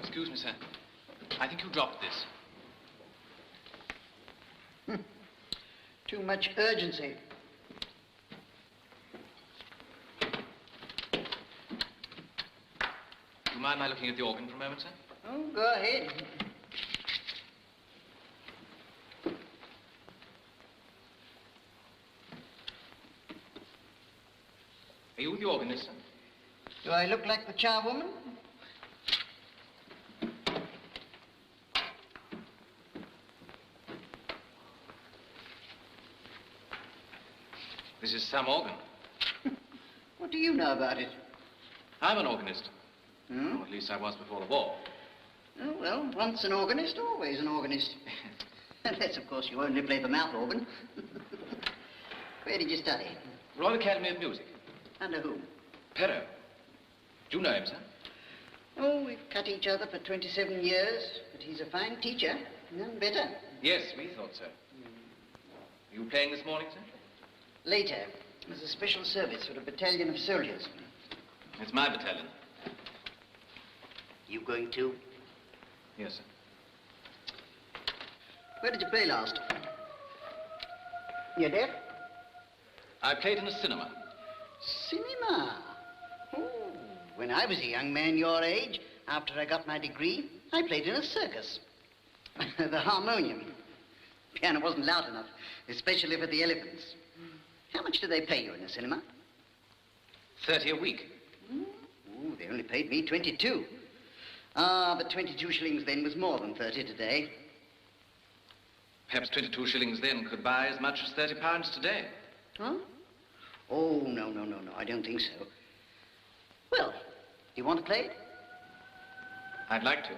Excuse me, sir. I think you dropped this. Too much urgency. Do you mind my looking at the organ for a moment, sir? Oh, go ahead. Are you the organist, sir? Do I look like the charwoman? This is some organ. What do you know about it? I'm an organist. Or at least I was before the war. Oh, well, once an organist, always an organist. Unless, of course, you only play the mouth organ. Where did you study? Royal Academy of Music. Under whom? Perrault. Do you know him, sir? Oh, we've cut each other for 27 years, but he's a fine teacher. None better. Yes, we thought so. Are you playing this morning, sir? Later, there's a special service for a battalion of soldiers. It's my battalion. You going too? Yes, sir. Where did you play last? You deaf? I played in a cinema. Cinema? Oh, when I was a young man your age, after I got my degree, I played in a circus. The harmonium. Piano wasn't loud enough, especially for the elephants. How much do they pay you in the cinema? 30 a week. Ooh, they only paid me 22. Ah, but 22 shillings then was more than 30 today. Perhaps 22 shillings then could buy as much as 30 pounds today. Huh? Oh, no, I don't think so. Well, do you want to play it? I'd like to.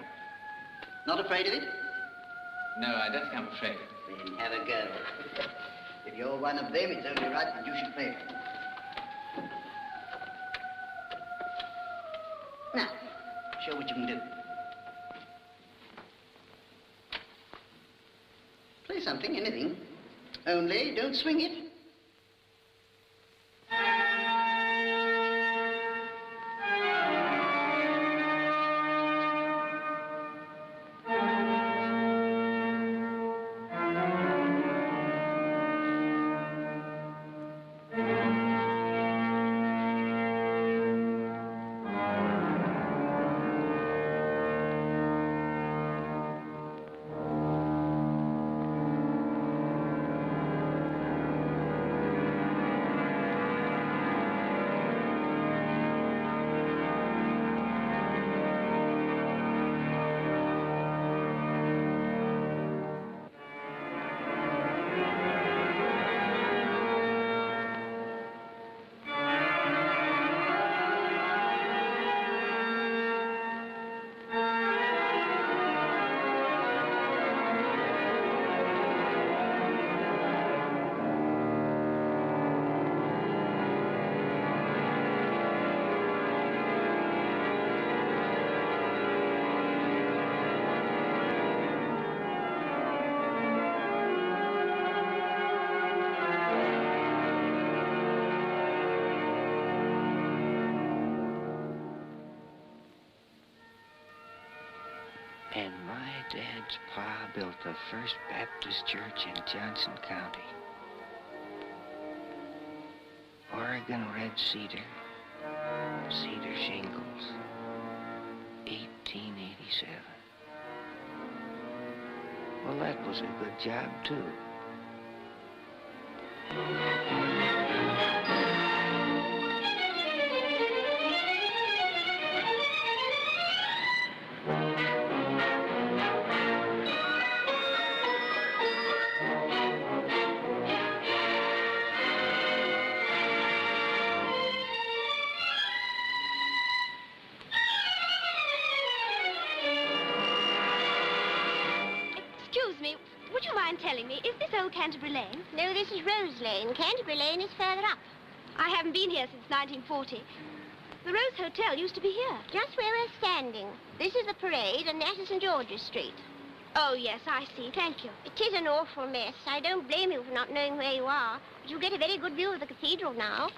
Not afraid of it? No, I don't think I'm afraid. Then have a go. If you're one of them, it's only right that you should play it. Now, show what you can do. Play something, anything. Only don't swing it. And my dad's pa built the first Baptist church in Johnson County. Oregon red cedar, cedar shingles, 1887. Well, that was a good job, too. Telling me, is this old Canterbury Lane? No, this is Rose Lane. Canterbury Lane is further up. I haven't been here since 1940. The Rose Hotel used to be here. Just where we're standing. This is the parade, and that is St. George's Street. Oh, yes, I see. Thank you. It is an awful mess. I don't blame you for not knowing where you are. But you get a very good view of the cathedral now.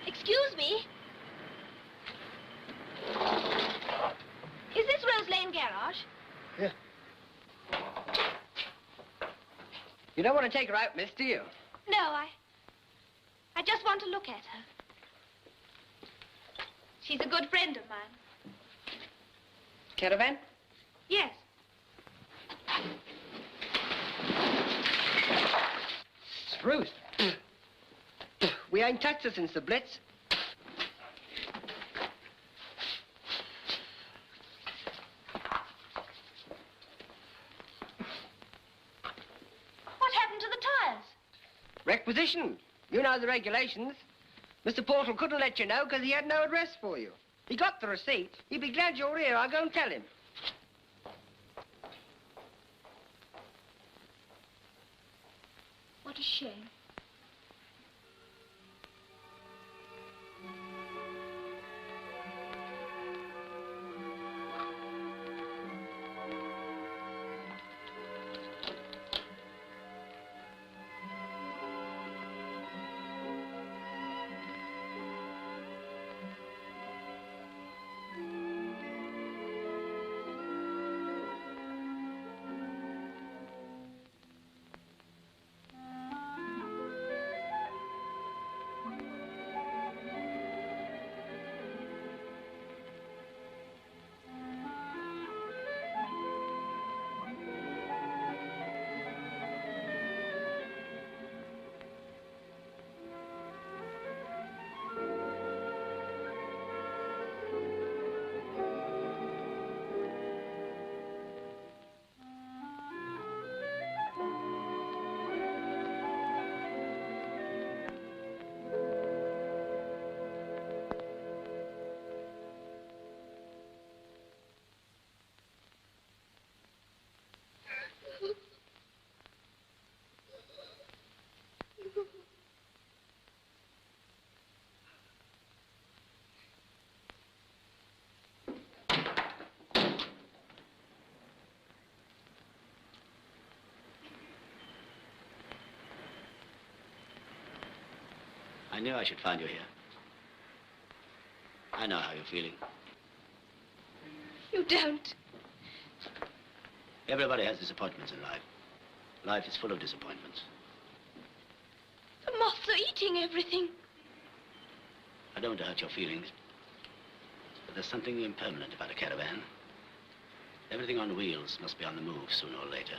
Excuse me. Is this Rose Lane garage? Yeah. You don't want to take her out, miss, do you? No, I just want to look at her. She's a good friend of mine. Caravan? Yes. Spruce. We ain't touched her since the Blitz. What happened to the tires? Requisition. You know the regulations. Mr. Portal couldn't let you know because he had no address for you. He got the receipt. He'd be glad you're here. I'll go and tell him. What a shame. I knew I should find you here. I know how you're feeling. You don't. Everybody has disappointments in life. Life is full of disappointments. The moths are eating everything. I don't want to hurt your feelings, but there's something impermanent about a caravan. Everything on wheels must be on the move sooner or later.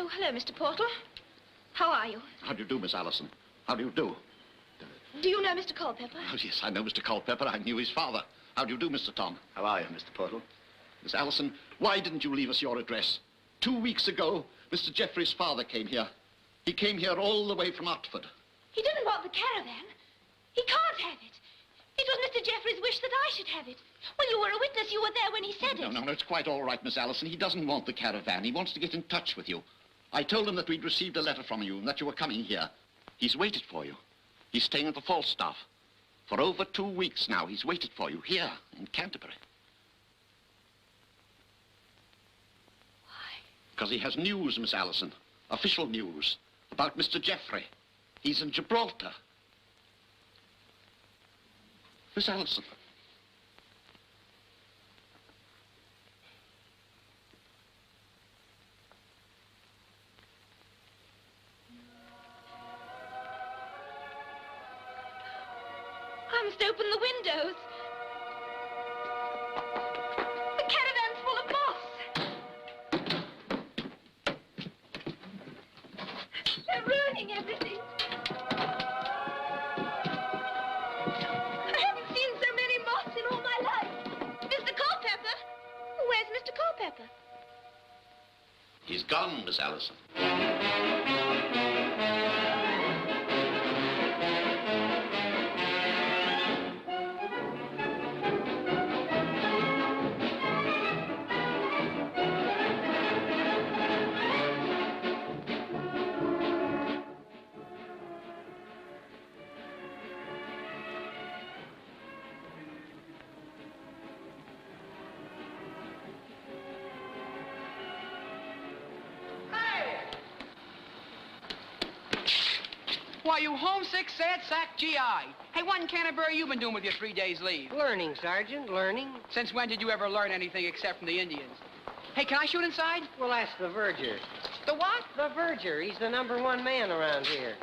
Oh, hello, Mr. Portal. How are you? How do you do, Miss Allison? How do you do? Do you know Mr. Culpeper? Oh, yes, I know Mr. Culpeper. I knew his father. How do you do, Mr. Tom? How are you, Mr. Portal? Miss Allison, why didn't you leave us your address? 2 weeks ago, Mr. Jeffrey's father came here. He came here all the way from Hartford. He didn't want the caravan. He can't have it. It was Mr. Jeffrey's wish that I should have it. Well, you were a witness. You were there when he said it. No, it's quite all right, Miss Allison. He doesn't want the caravan. He wants to get in touch with you. I told him that we'd received a letter from you and that you were coming here. He's waited for you. He's staying at the Falstaff. For over 2 weeks now, he's waited for you here in Canterbury. Why? Because he has news, Miss Allison. Official news about Mr. Jeffrey. He's in Gibraltar. Miss Allison. I must open the windows. The caravan's full of moths. They're ruining everything. I haven't seen so many moths in all my life. Mr. Culpeper? Where's Mr. Culpeper? He's gone, Miss Allison. Why, you homesick, sad sack GI. Hey, what in Canterbury you been doing with your 3 days leave? Learning, Sergeant, learning. Since when did you ever learn anything except from the Indians? Hey, can I shoot inside? Well, ask the verger. The what? The verger. He's the #1 man around here.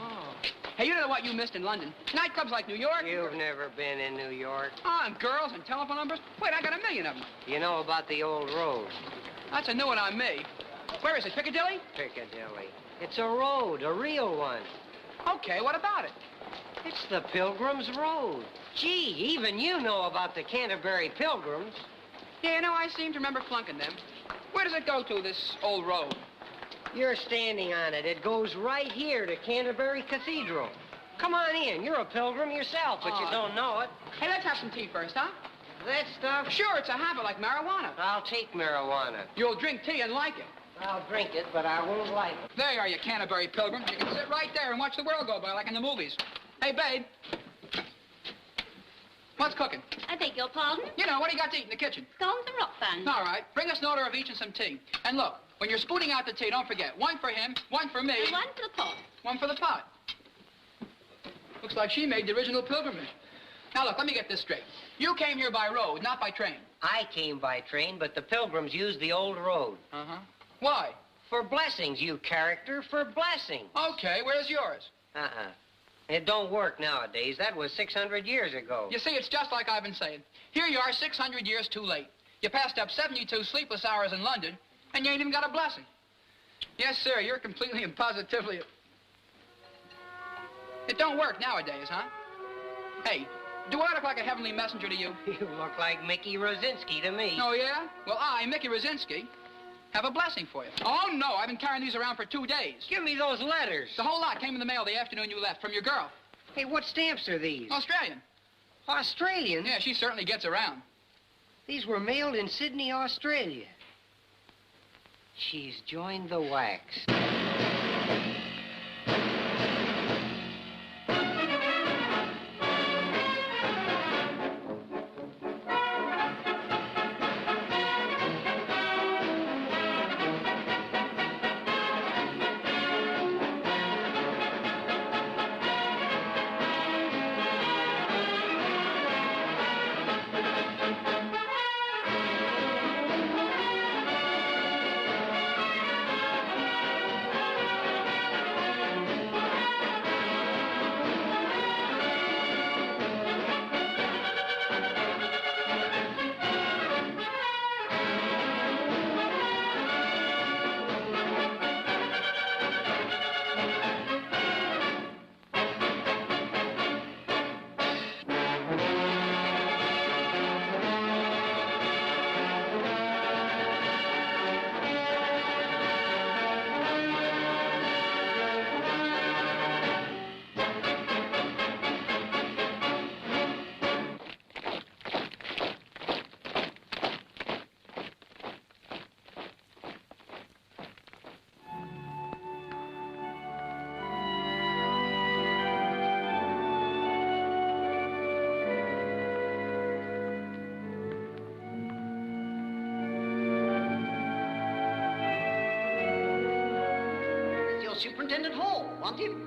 Oh. Hey, you don't know what you missed in London. Nightclubs like New York. You've never been in New York. Oh, and girls and telephone numbers. Wait, I got 1,000,000 of them. You know about the old road? That's a new one on me. Where is it, Piccadilly? Piccadilly. It's a road, a real one. Okay, what about it? It's the Pilgrim's Road. Gee, even you know about the Canterbury Pilgrims. Yeah, no, I seem to remember flunking them. Where does it go to, this old road? You're standing on it. It goes right here to Canterbury Cathedral. Come on in. You're a pilgrim yourself, but you don't know it. Hey, let's have some tea first, huh? That stuff? Sure, it's a habit like marijuana. I'll take marijuana. You'll drink tea and like it. I'll drink it, but I won't like it. There you are, you Canterbury pilgrim. You can sit right there and watch the world go by like in the movies. Hey, babe. What's cooking? I beg your pardon? You know, what do you got to eat in the kitchen? Scones and rock buns. All right. Bring us an order of each and some tea. And look, when you're spooning out the tea, don't forget, one for him, one for me. And one for the pot. One for the pot. Looks like she made the original pilgrimage. Now, look, let me get this straight. You came here by road, not by train. I came by train, but the pilgrims used the old road. Uh-huh. Why? For blessings, you character, for blessings. Okay, where's yours? Uh-uh. It don't work nowadays. That was 600 years ago. You see, it's just like I've been saying. Here you are 600 years too late. You passed up 72 sleepless hours in London, and you ain't even got a blessing. Yes, sir, you're completely and positively... It don't work nowadays, huh? Hey, do I look like a heavenly messenger to you? You look like Mickey Rosinski to me. Oh, yeah? Well, I, Mickey Rosinski, have a blessing for you. Oh, no, I've been carrying these around for 2 days. Give me those letters. The whole lot came in the mail the afternoon you left from your girl. Hey, what stamps are these? Australian. Australian? Yeah, she certainly gets around. These were mailed in Sydney, Australia. She's joined the wax. Superintendent Hall. Want him?